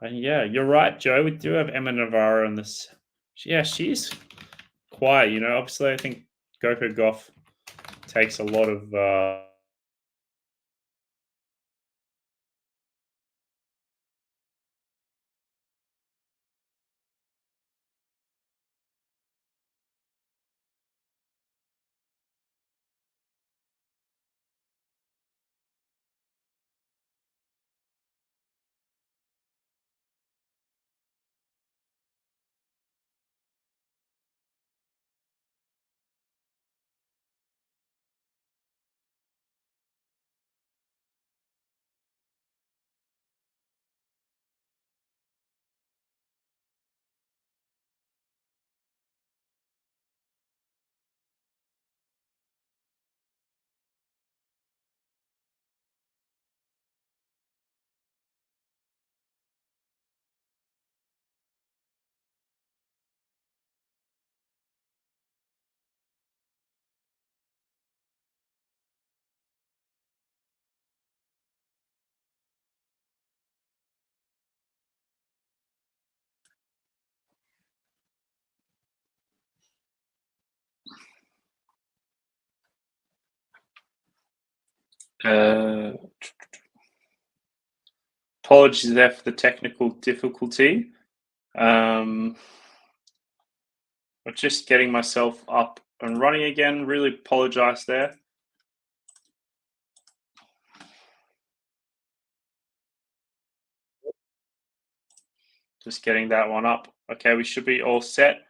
And yeah, you're right, Joe. We do have Emma Navarro in this. Yeah, she's quiet. You know, obviously, I think Goff takes a lot of. Apologies there for the technical difficulty. I'm just getting myself up and running again. Really apologize there. Just getting that one up. Okay, we should be all set.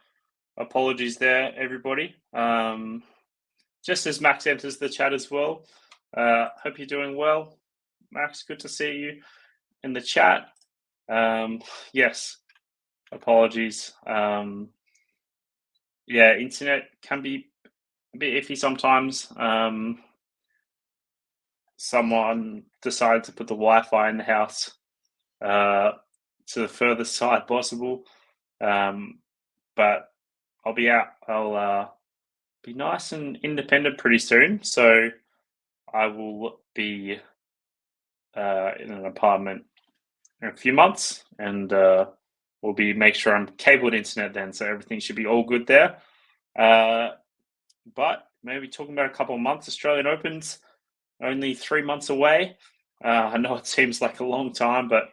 Apologies there, everybody. Just as Max enters the chat as well. Hope you're doing well. Max, good to see you in the chat. Yes, apologies. Yeah, internet can be a bit iffy sometimes. Someone decided to put the Wi-Fi in the house to the furthest side possible. But I'll be out. I'll be nice and independent pretty soon. So I will be in an apartment in a few months, and we'll be make sure I'm cabled internet then, so everything should be all good there. But maybe talking about a couple of months. Australian Open's only 3 months away. I know it seems like a long time, but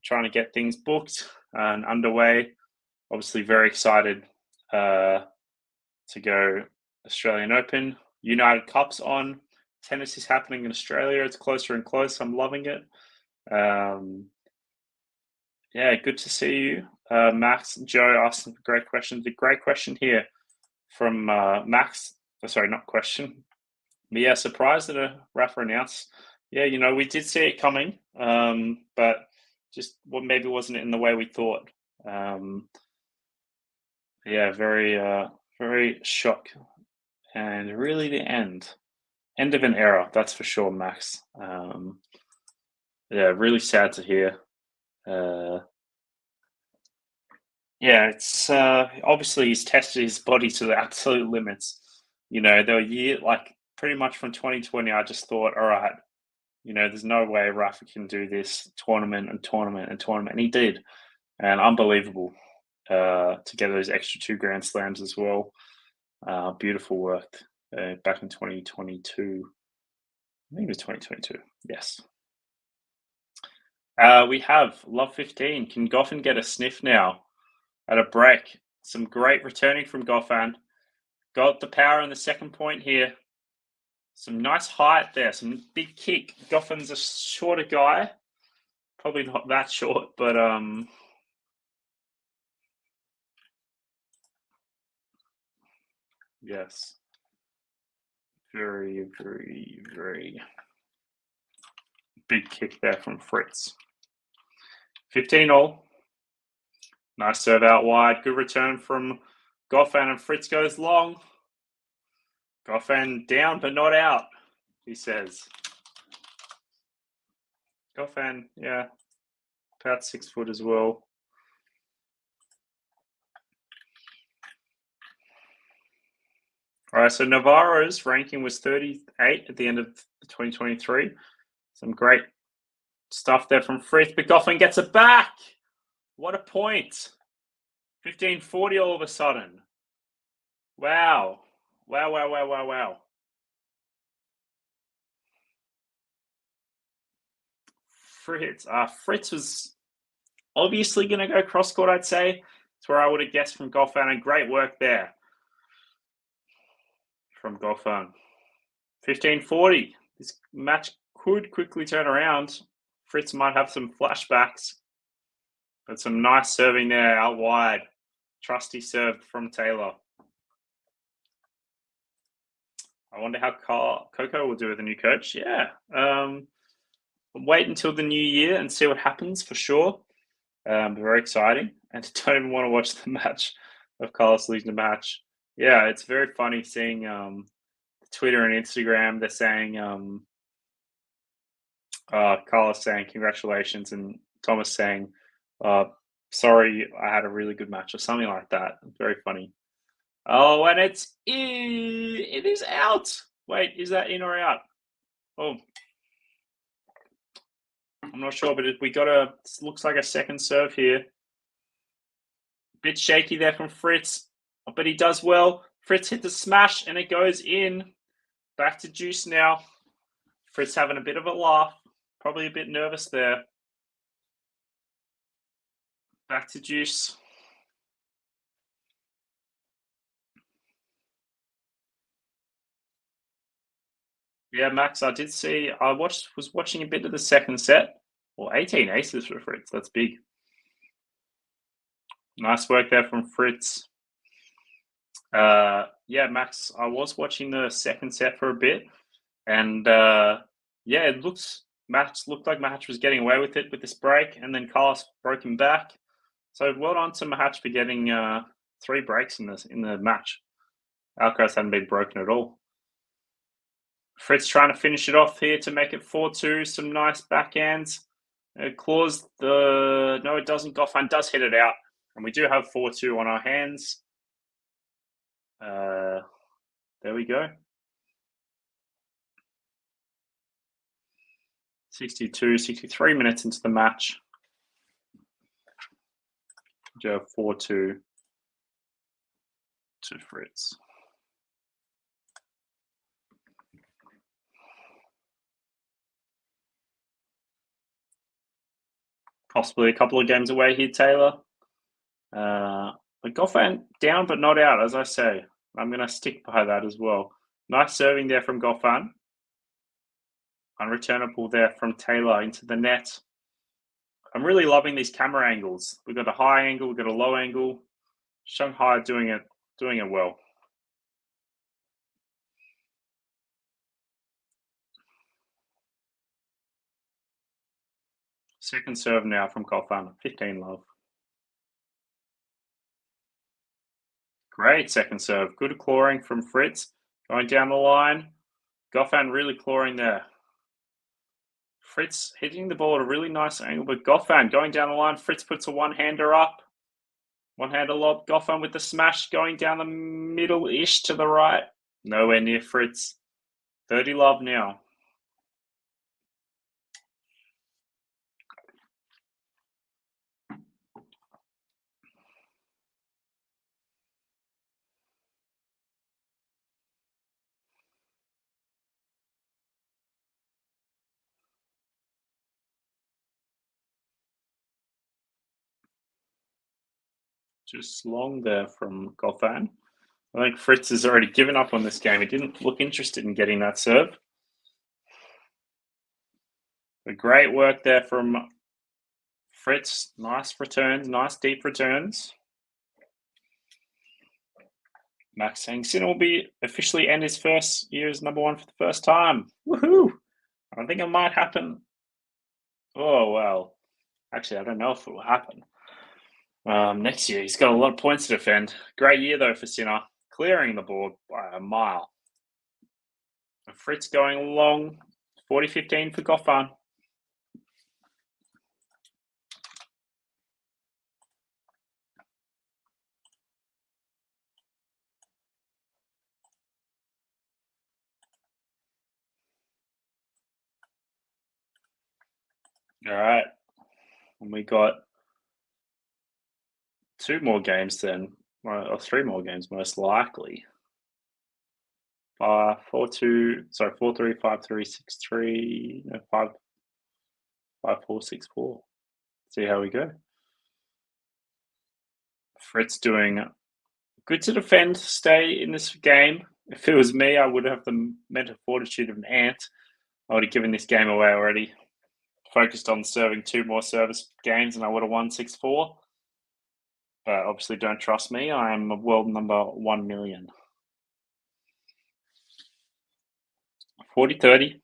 trying to get things booked and underway. Obviously, very excited to go Australian Open. United Cup's on. Tennis is happening in Australia. It's closer and closer. I'm loving it. Yeah, good to see you. Max, Joe asked some great questions. A great question here from Max. Sorry, not question. But yeah, surprised that a rapper announced. Yeah, we did see it coming, but just maybe wasn't in the way we thought. Yeah, very shocked, and really the end of an era. That's for sure, Max. Yeah, really sad to hear. Yeah, it's obviously he's tested his body to the absolute limits. There were like pretty much from 2020, I just thought, all right, there's no way Rafa can do this tournament and tournament and tournament, and he did, and unbelievable to get those extra 2 Grand Slams as well. Beautiful work back in 2022. I think it was 2022. Yes. We have Love 15. Can Goffin get a sniff now? At a break. Some great returning from Goffin. Got the power in the second point here. Some nice height there. Some big kick. Goffin's a shorter guy. Probably not that short, but yes. Very, very, very big kick there from Fritz. 15-all. Nice serve out wide. Good return from Goffin, and Fritz goes long. Goffin down but not out, he says. Goffin, yeah, about 6 foot as well. All right, so Navarro's ranking was 38 at the end of 2023. Some great stuff there from Fritz, but Goffin gets it back. What a point. 15-40 all of a sudden. Wow. Wow. Fritz was obviously going to go cross-court, I'd say. That's where I would have guessed from Goffin, and great work there from Goffin. 15-40. This match could quickly turn around. Fritz might have some flashbacks, but some nice serving there out wide. Trusty serve from Taylor. I wonder how Coco will do with the new coach. Yeah. Wait until the new year and see what happens for sure. Very exciting. And don't even want to watch the match of Carlos losing the match. Yeah, it's very funny seeing Twitter and Instagram. They're saying Carlos saying congratulations, and Thomas saying sorry, I had a really good match, or something like that. Very funny. Oh, and it is out. Wait, is that in or out? Oh, I'm not sure, but we got looks like a second serve here. Bit shaky there from Fritz, but he does well. Fritz hit the smash, and it goes in. Back to Juice now. Fritz having a bit of a laugh. Probably a bit nervous there. Back to Juice. Yeah, Max, I did see. I was watching a bit of the second set. Well, 18 aces for Fritz. That's big. Nice work there from Fritz. Yeah, Max, I was watching the second set for a bit, and yeah, it looked like Mahatch was getting away with it with this break, and then Carlos broke him back. So well done to Mahatch for getting 3 breaks in the match. Alcaraz hadn't been broken at all. Fritz trying to finish it off here to make it 4-2. Some nice backhands. Claws no, it doesn't. Goffin does hit it out, and we do have 4-2 on our hands. There we go. 63 minutes into the match. Joe 4-2 to Fritz. Possibly a couple of games away here, Taylor. But Goffin down but not out, as I say. I'm going to stick by that as well. Nice serving there from Goffin. Unreturnable there from Taylor into the net. I'm really loving these camera angles. We've got a high angle, we've got a low angle. Shanghai doing it well. Second serve now from Goffin, 15 love. Great second serve. Good clawing from Fritz. Going down the line. Goffin really clawing there. Fritz hitting the ball at a really nice angle, but Goffin going down the line. Fritz puts a one-hander up. One-hander lob. Goffin with the smash going down the middle-ish to the right. Nowhere near Fritz. 30 love now. Just long there from Goffin. I think Fritz has already given up on this game. He didn't look interested in getting that serve. But great work there from Fritz. Nice returns, nice deep returns. Max Hengsin will be officially end his first year as number one for the first time. Woohoo! I think it might happen. Oh, well. Actually, I don't know if it will happen. Next year, he's got a lot of points to defend. Great year, though, for Sinner. Clearing the board by a mile. Fritz going long. 40-15 for Goffin. All right. And we got two more games then, or three more games most likely. 4-2, sorry, 4-3, 5-3, 6-3, 5-4, 6-4. See how we go. Fritz doing good to defend, stay in this game. If it was me, I would have the mental fortitude of an ant. I would have given this game away already. Focused on serving two more service games and I would have won 6-4. But obviously don't trust me. I am world number 1 million. 40-30.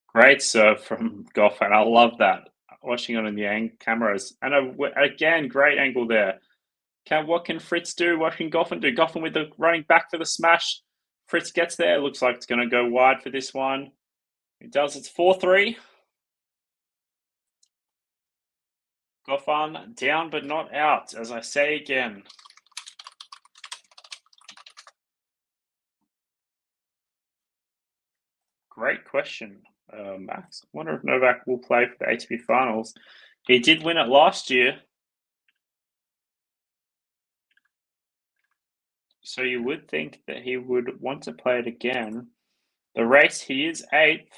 Great serve from Goffin. I love that. Watching it on the cameras. And again, great angle there. What can Fritz do? What can Goffin do? Goffin with the running back for the smash. Fritz gets there. Looks like it's going to go wide for this one. It does. It's 4-3. Goffin down but not out, as I say again. Great question, Max. I wonder if Novak will play for the ATP finals. He did win it last year. So you would think that he would want to play it again. The race, he is 8th.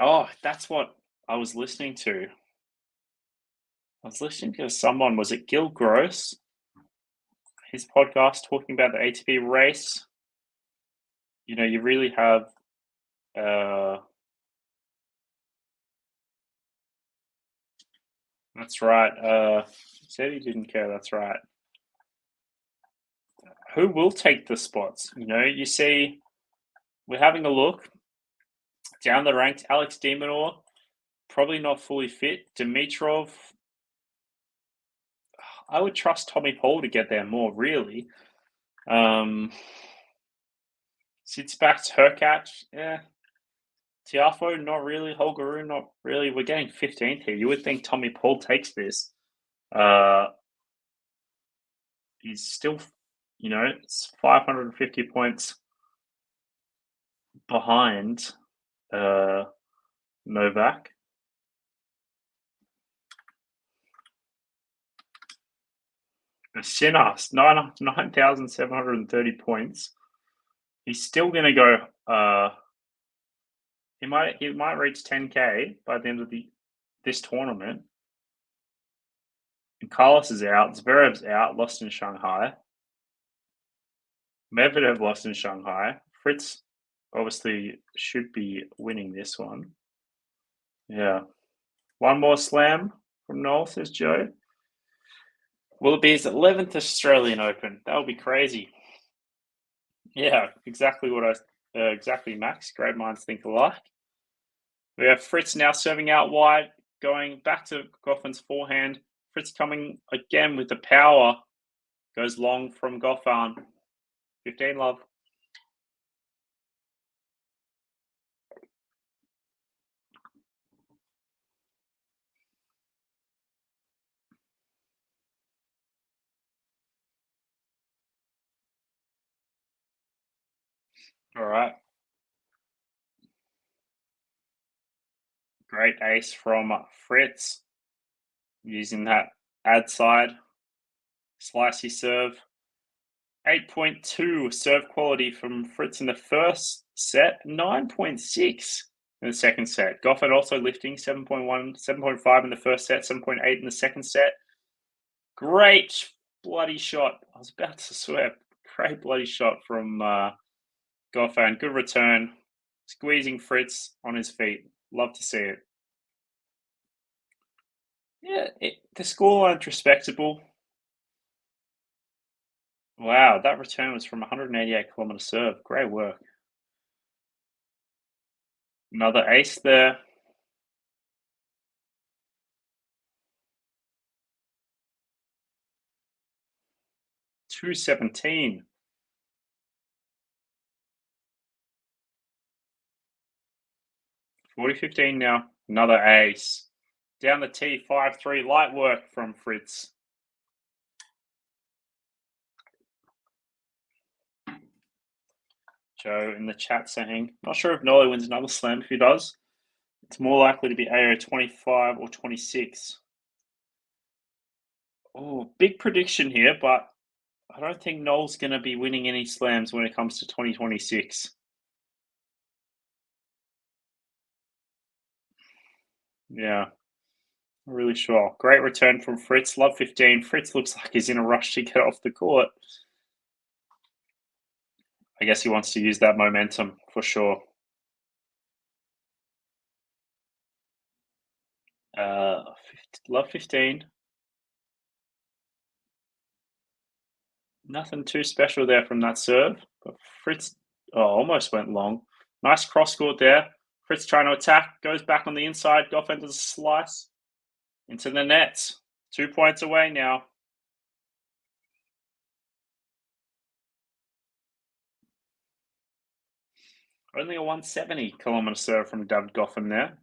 Oh, that's what I was listening to. I was listening to someone, was it Gil Gross? His podcast talking about the ATP race. You know, you really have that's right. Said he didn't care, that's right. Who will take the spots? You know, you see, we're having a look. Down the ranks, Alex de Minaur, probably not fully fit. Dimitrov, I would trust Tommy Paul to get there more, really. Sitzbach, Hurkacz, yeah. Tiafo, not really. Holgeru, not really. We're getting 15th here. You would think Tommy Paul takes this. he's still, it's 550 points behind Novak. Sinas, 9,730 points. He's still going to go. He might reach 10K by the end of this tournament. And Carlos is out. Zverev's out. Lost in Shanghai. Medvedev lost in Shanghai. Fritz obviously should be winning this one. Yeah. One more slam from Noel, says Joe. Will it be his 11th Australian Open? That would be crazy. Yeah, exactly exactly, Max. Great minds think alike. We have Fritz now serving out wide, going back to Goffin's forehand. Fritz coming again with the power. Goes long from Goffin. 15 love. All right. Great ace from Fritz. Using that ad side. Slicey serve. 8.2 serve quality from Fritz in the first set. 9.6 in the second set. Goffin also lifting 7.1, 7.5 in the first set, 7.8 in the second set. Great bloody shot. I was about to swear. Great bloody shot from Goffin. Good return. Squeezing Fritz on his feet. Love to see it. Yeah, the scoreline's respectable. Wow, that return was from 188-kilometer serve. Great work. Another ace there. $217. 40-15 now. Another ace. Down the tee, 5-3. Light work from Fritz. Joe in the chat saying, not sure if Nolly wins another slam. If he does, it's more likely to be AO 25 or 26. Oh, big prediction here, but I don't think Noel's going to be winning any slams when it comes to 2026. Yeah, not really sure. Great return from Fritz. Love 15. Fritz looks like he's in a rush to get off the court. I guess he wants to use that momentum for sure. Love 15. Nothing too special there from that serve. But Fritz almost went long. Nice cross court there. Fritz trying to attack. Goes back on the inside. Goffin does a slice into the net. 2 points away now. Only a 170-kilometer serve from David Goffin there.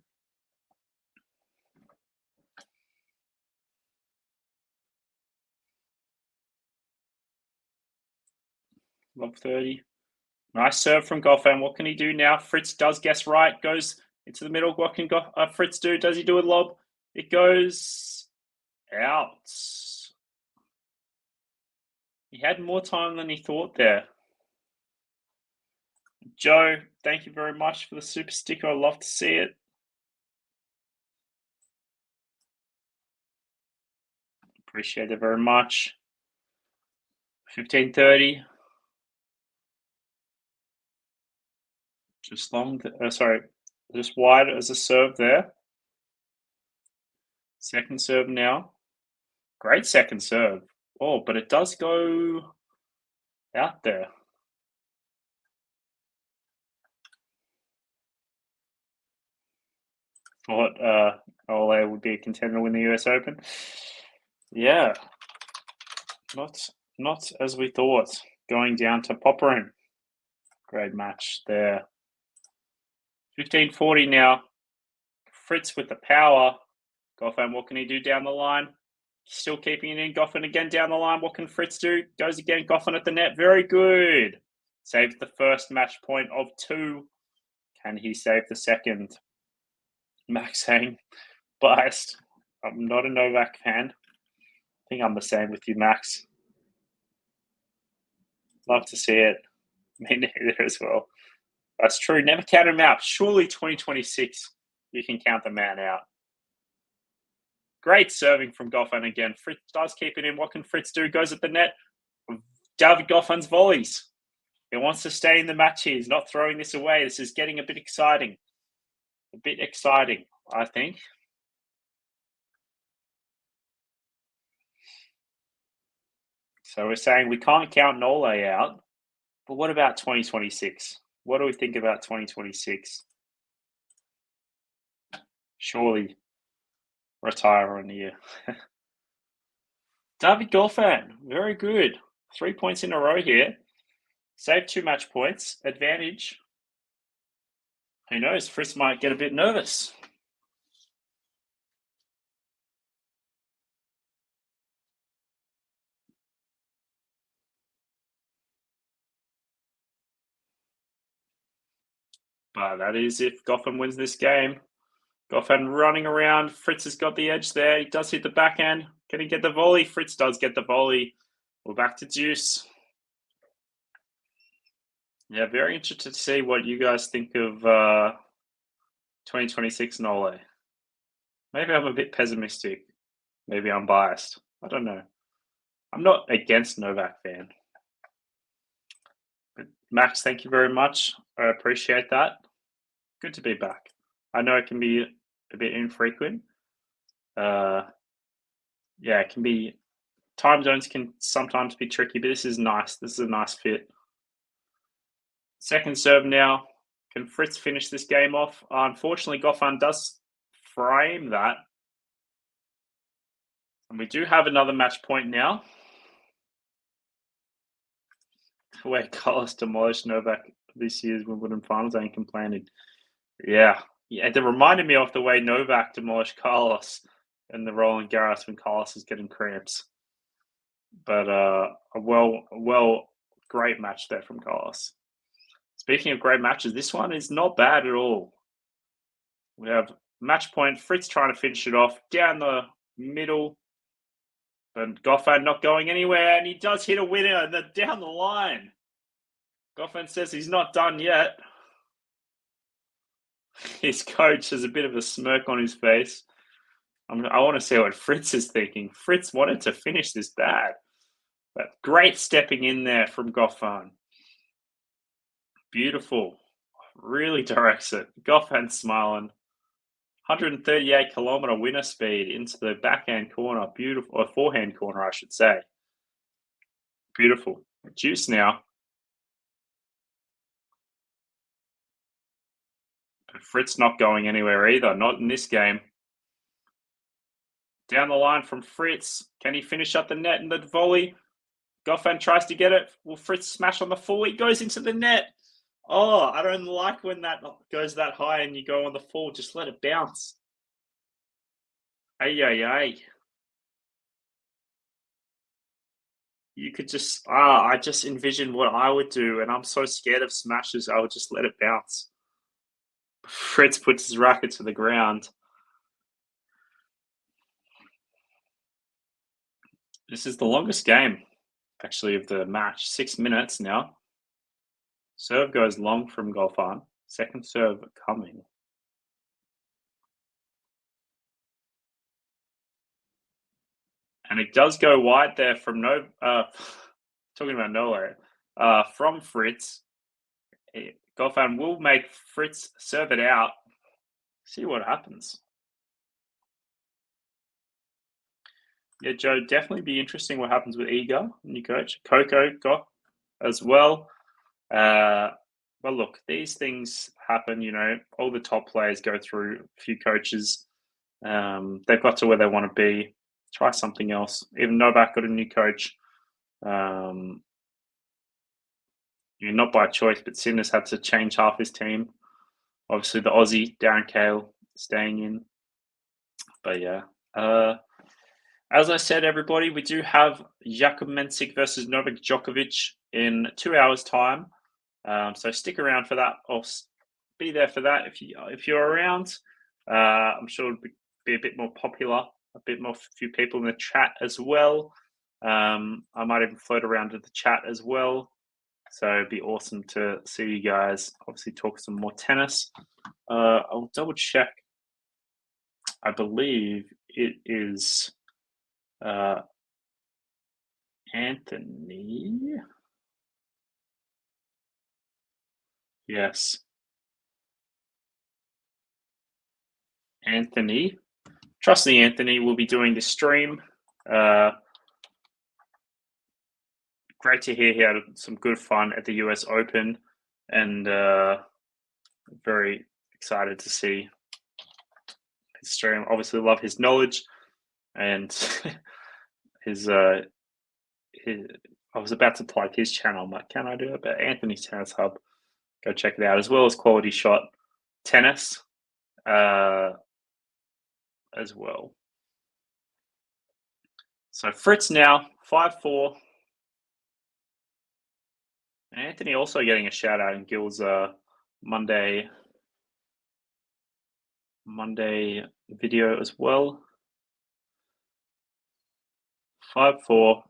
Love 30. Nice serve from Goffin. What can he do now? Fritz does guess right. Goes into the middle. What can Fritz do? Does he do a lob? It goes out. He had more time than he thought there. Joe, thank you very much for the super sticker. I love to see it. Appreciate it very much. 15:30. Just long. Just wide as a serve there. Second serve now. Great second serve. Oh, but it does go out there. Thought Ole would be a contender to win the US Open. Yeah, not as we thought. Going down to Popperin. Great match there. 15:40 now. Fritz with the power. Goffin, what can he do down the line? Still keeping it in. Goffin again down the line. What can Fritz do? Goes again. Goffin at the net. Very good. Saved the first match point of 2. Can he save the second? Max saying, biased. I'm not a Novak fan. I think I'm the same with you, Max. Love to see it. Me neither as well. That's true. Never count him out. Surely 2026, you can count the man out. Great serving from Goffin again. Fritz does keep it in. What can Fritz do? Goes at the net. David Goffin's volleys. He wants to stay in the match here. He's not throwing this away. This is getting a bit exciting. I think. So we're saying we can't count Nole out. But what about 2026? What do we think about 2026? Surely retire on the year. David Goffin, very good. 3 points in a row here. Saved 2 match points. Advantage. Who knows? Fritz might get a bit nervous. But that is if Goffin wins this game. Goffin running around. Fritz has got the edge there. He does hit the backhand. Can he get the volley? Fritz does get the volley. We're back to deuce. Yeah, very interested to see what you guys think of 2026 Nole. Maybe I'm a bit pessimistic. Maybe I'm biased. I don't know. I'm not against Novak fan. But Max, thank you very much. I appreciate that. Good to be back. I know it can be a bit infrequent. Yeah, it can be. Time zones can sometimes be tricky, but this is nice. This is a nice fit. Second serve now. Can Fritz finish this game off? Unfortunately, Goffin does frame that. And we do have another match point now. Where Carlos demolished Novak this year's Wimbledon finals and complaining. Yeah, it reminded me of the way Novak demolished Carlos in the Roland Garros when Carlos is getting cramps. But a great match there from Carlos. Speaking of great matches, this one is not bad at all. We have match point. Fritz trying to finish it off down the middle. But Goffin not going anywhere, and he does hit a winner down the line. Goffin says he's not done yet. His coach has a bit of a smirk on his face. I want to see what Fritz is thinking. Fritz wanted to finish this bad. But great stepping in there from Goffin. Beautiful. Really directs it. Goffin smiling. 138-kilometer winner speed into the backhand corner. Beautiful. Or forehand corner, I should say. Beautiful. Juice now. But Fritz not going anywhere either. Not in this game. Down the line from Fritz. Can he finish up the net in the volley? Goffin tries to get it. Will Fritz smash on the full? He goes into the net. Oh, I don't like when that goes that high and you go on the full. Just let it bounce. Ay. You could just, I just envisioned what I would do, and I'm so scared of smashes, I would just let it bounce. Fritz puts his racket to the ground. This is the longest game, actually, of the match. 6 minutes now. Serve goes long from Goffin. Second serve coming. And it does go wide there from talking about nowhere. From Fritz. Goffin will make Fritz serve it out. See what happens. Yeah, Joe, definitely be interesting what happens with Iga, new coach. Coco got as well. Well, look, these things happen, all the top players go through a few coaches. They've got to where they want to be. Try something else. Even Novak got a new coach. Not by choice, but Sinner's had to change half his team. Obviously, the Aussie, Darren Cahill, staying in. But yeah. As I said, everybody, we do have Jakub Mensik versus Novak Djokovic in 2 hours' time. So stick around for that, or be there for that if you're around. I'm sure it'll be a bit more popular, a bit more few people in the chat as well. I might even float around to the chat as well. So it'd be awesome to see you guys. Obviously, talk some more tennis. I'll double check. I believe it is Anthony. Yes. Anthony. Trust me, Anthony will be doing the stream. Great to hear he had some good fun at the US Open, and very excited to see his stream. Obviously, love his knowledge and his. I was about to plug his channel. I'm like, can I do it? But Anthony's Tennis Hub, go check it out, as well as QualityShot Tennis as well. So Fritz now 5-4. Anthony also getting a shout out in Gil's Monday video as well. 5-4.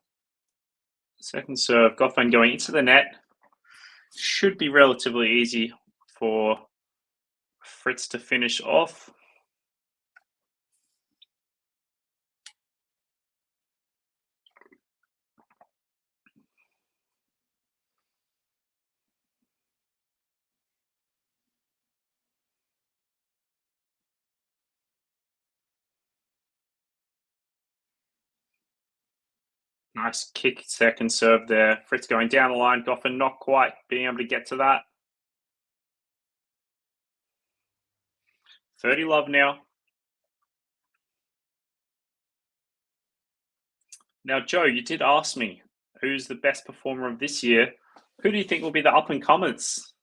Second serve. Goffin going into the net. Should be relatively easy for Fritz to finish off. Nice kick second serve there. Fritz going down the line. Goffin not quite being able to get to that. 30 love now. Now, Joe, you did ask me who's the best performer of this year. Who do you think will be the up-and-comers?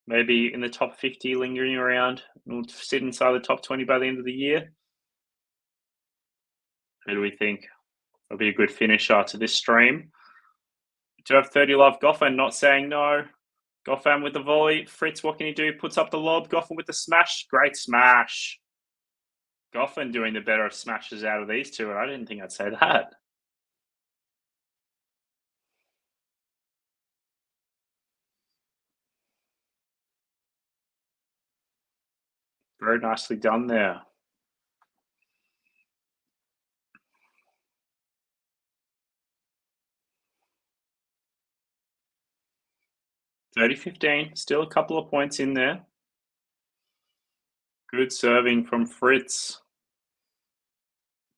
Maybe in the top 50, lingering around, and will sit inside the top 20 by the end of the year? Who do we think will be a good finisher to this stream? Do you have 30 love? Goffin not saying no. Goffin with the volley. Fritz, what can he do? Puts up the lob. Goffin with the smash. Great smash. Goffin doing the better of smashes out of these two, and I didn't think I'd say that. Very nicely done there. (30-15), still a couple of points in there. Good serving from Fritz.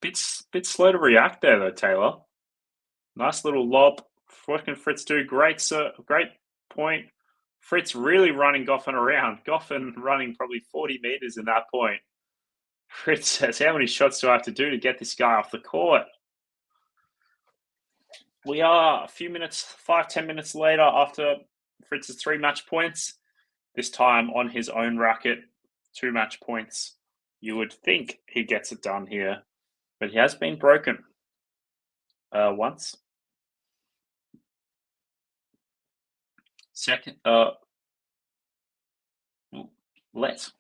Bit slow to react there though, Taylor. Nice little lob. What can Fritz do? Great point. Fritz really running Goffin around. Goffin running probably 40 meters in that point. Fritz says, how many shots do I have to do to get this guy off the court? We are a few minutes, 5-10 minutes later after Fritz's 3 match points. This time on his own racket, 2 match points. You would think he gets it done here, but he has been broken once. Second, let.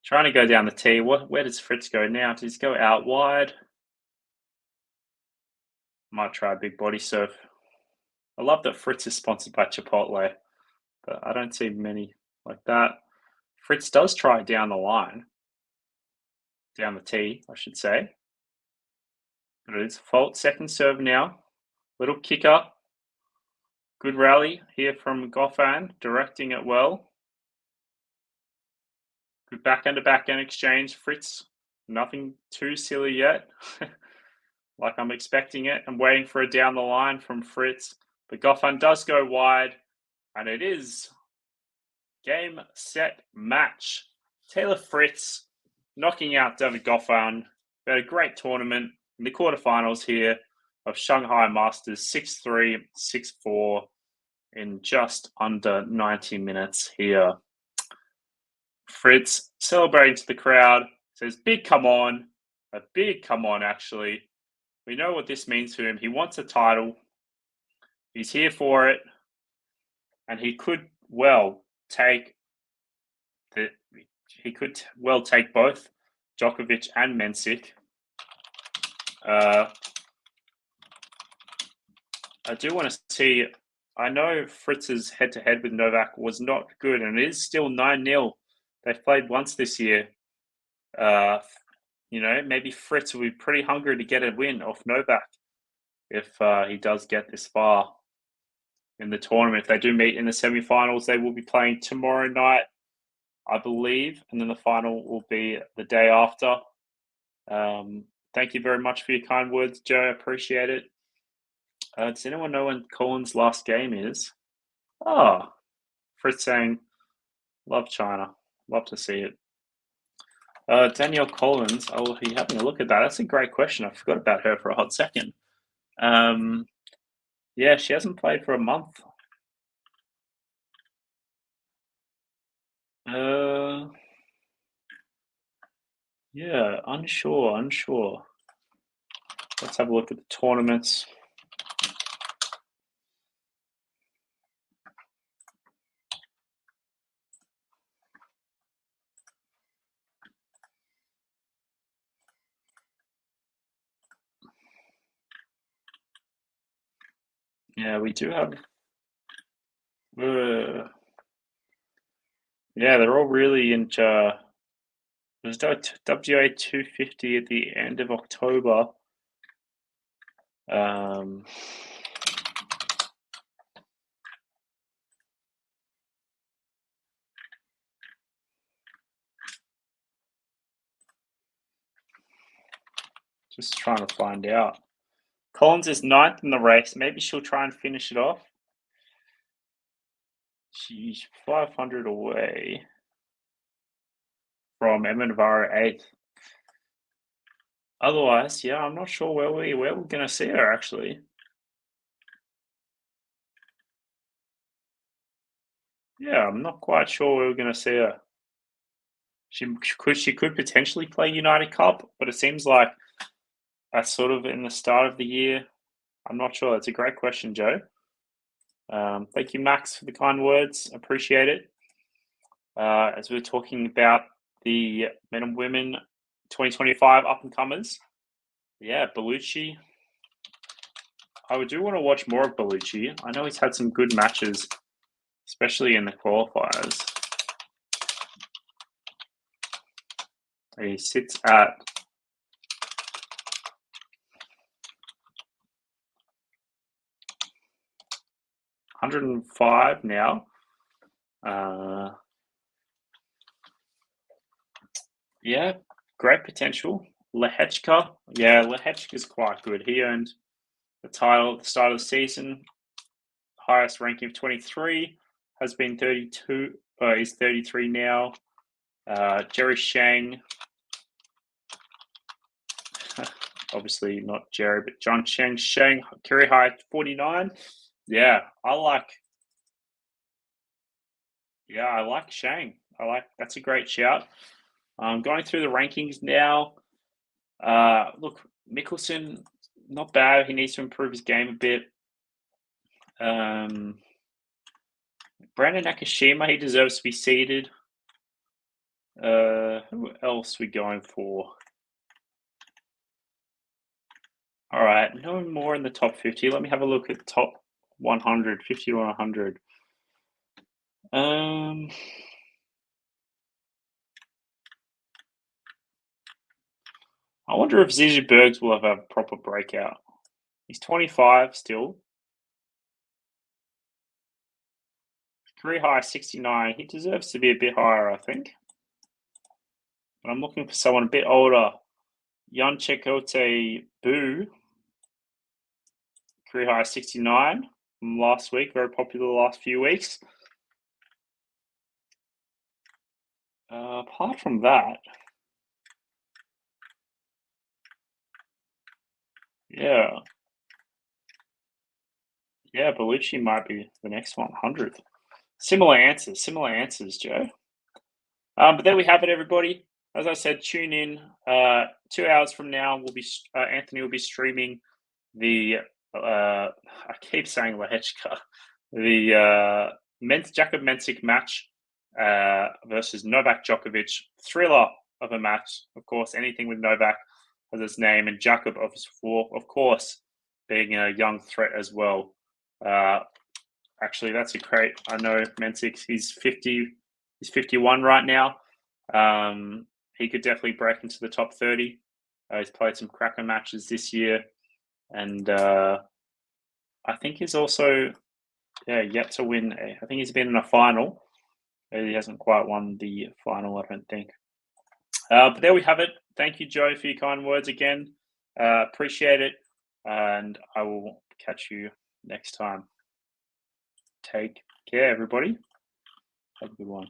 Trying to go down the tee. Where does Fritz go now? Does he go out wide? Might try a big body serve. I love that Fritz is sponsored by Chipotle, but I don't see many like that. Fritz does try down the line. Down the tee, I should say. But it is a fault. Second serve now. Little kicker. Good rally here from Goffin, directing it well. Good backhand to backhand exchange. Fritz, nothing too silly yet. Like I'm expecting it. I'm waiting for a down the line from Fritz. But Goffin does go wide. And it is game, set, match. Taylor Fritz knocking out David Goffin. We had a great tournament in the quarterfinals here of Shanghai Masters 6-3, 6-4 in just under 90 minutes here. Fritz celebrating to the crowd, says, big come on. A big come on, actually. We know what this means to him. He wants a title. He's here for it. And he could well take both Djokovic and Mensik. I do want to see. I know Fritz's head-to-head with Novak was not good, and it is still 9-0. They've played once this year. Maybe Fritz will be pretty hungry to get a win off Novak if he does get this far in the tournament. If they do meet in the semi-finals, they will be playing tomorrow night, I believe, and then the final will be the day after. Thank you very much for your kind words, Joe. I appreciate it. Does anyone know when Colin's last game is? Oh, Fritz saying, love China. Love to see it. Danielle Collins, I will be having a look at that. That's a great question. I forgot about her for a hot second. Yeah, she hasn't played for a month. Yeah, unsure. Let's have a look at the tournaments. Yeah, we do have. Yeah, they're all really into. There's WA 250 at the end of October. Just trying to find out. Collins is 9th in the race. Maybe she'll try and finish it off. She's 500 away from Emma Navarro 8th. Otherwise, yeah, I'm not sure where we're going to see her, actually. Yeah, I'm not quite sure where we're going to see her. She could potentially play United Cup, but it seems like that's sort of in the start of the year. I'm not sure. That's a great question, Joe. Thank you, Max, for the kind words. Appreciate it. As we're talking about the men and women 2025 up-and-comers. Yeah, Bellucci. I do want to watch more of Bellucci. I know he's had some good matches, especially in the qualifiers. He sits at 105 now. Yeah, great potential. Lehechka. Yeah, Lehechka's quite good. He earned the title at the start of the season. Highest ranking of 23. Has been 32. He's 33 now. Jerry Shang. Obviously not Jerry, but John Shang. Career high 49. Yeah, I like Shang. That's a great shout. Going through the rankings now. Look, Mickelson, not bad. He needs to improve his game a bit. Brandon Nakashima, he deserves to be seeded. Who else are we going for? All right, no more in the top 50. Let me have a look at top 100, 50 to 100. I wonder if Zizi Bergs will have a proper breakout. He's 25 still. Career high 69. He deserves to be a bit higher, I think. But I'm looking for someone a bit older. Jan Chekote Boo. Career high 69 from last week. Very popular the last few weeks. Apart from that, yeah, Bellucci might be the next one, 100th. Similar answers, Joe. But there we have it, everybody. as I said, tune in. 2 hours from now, Anthony will be streaming the. I keep saying Lehechka, the Jakob Mensik match versus Novak Djokovic. Thriller of a match. Of course, anything with Novak has its name, and Jakob, of course, being a young threat as well. Actually, that's a great. I know Mensik. He's 50. He's 51 right now. He could definitely break into the top 30. He's played some cracker matches this year, and I think he's also yet to win. I think he's been in a final. He hasn't quite won the final, I don't think. But there we have it. Thank you, Joe, for your kind words again. Appreciate it, and I will catch you next time. Take care, everybody. Have a good one.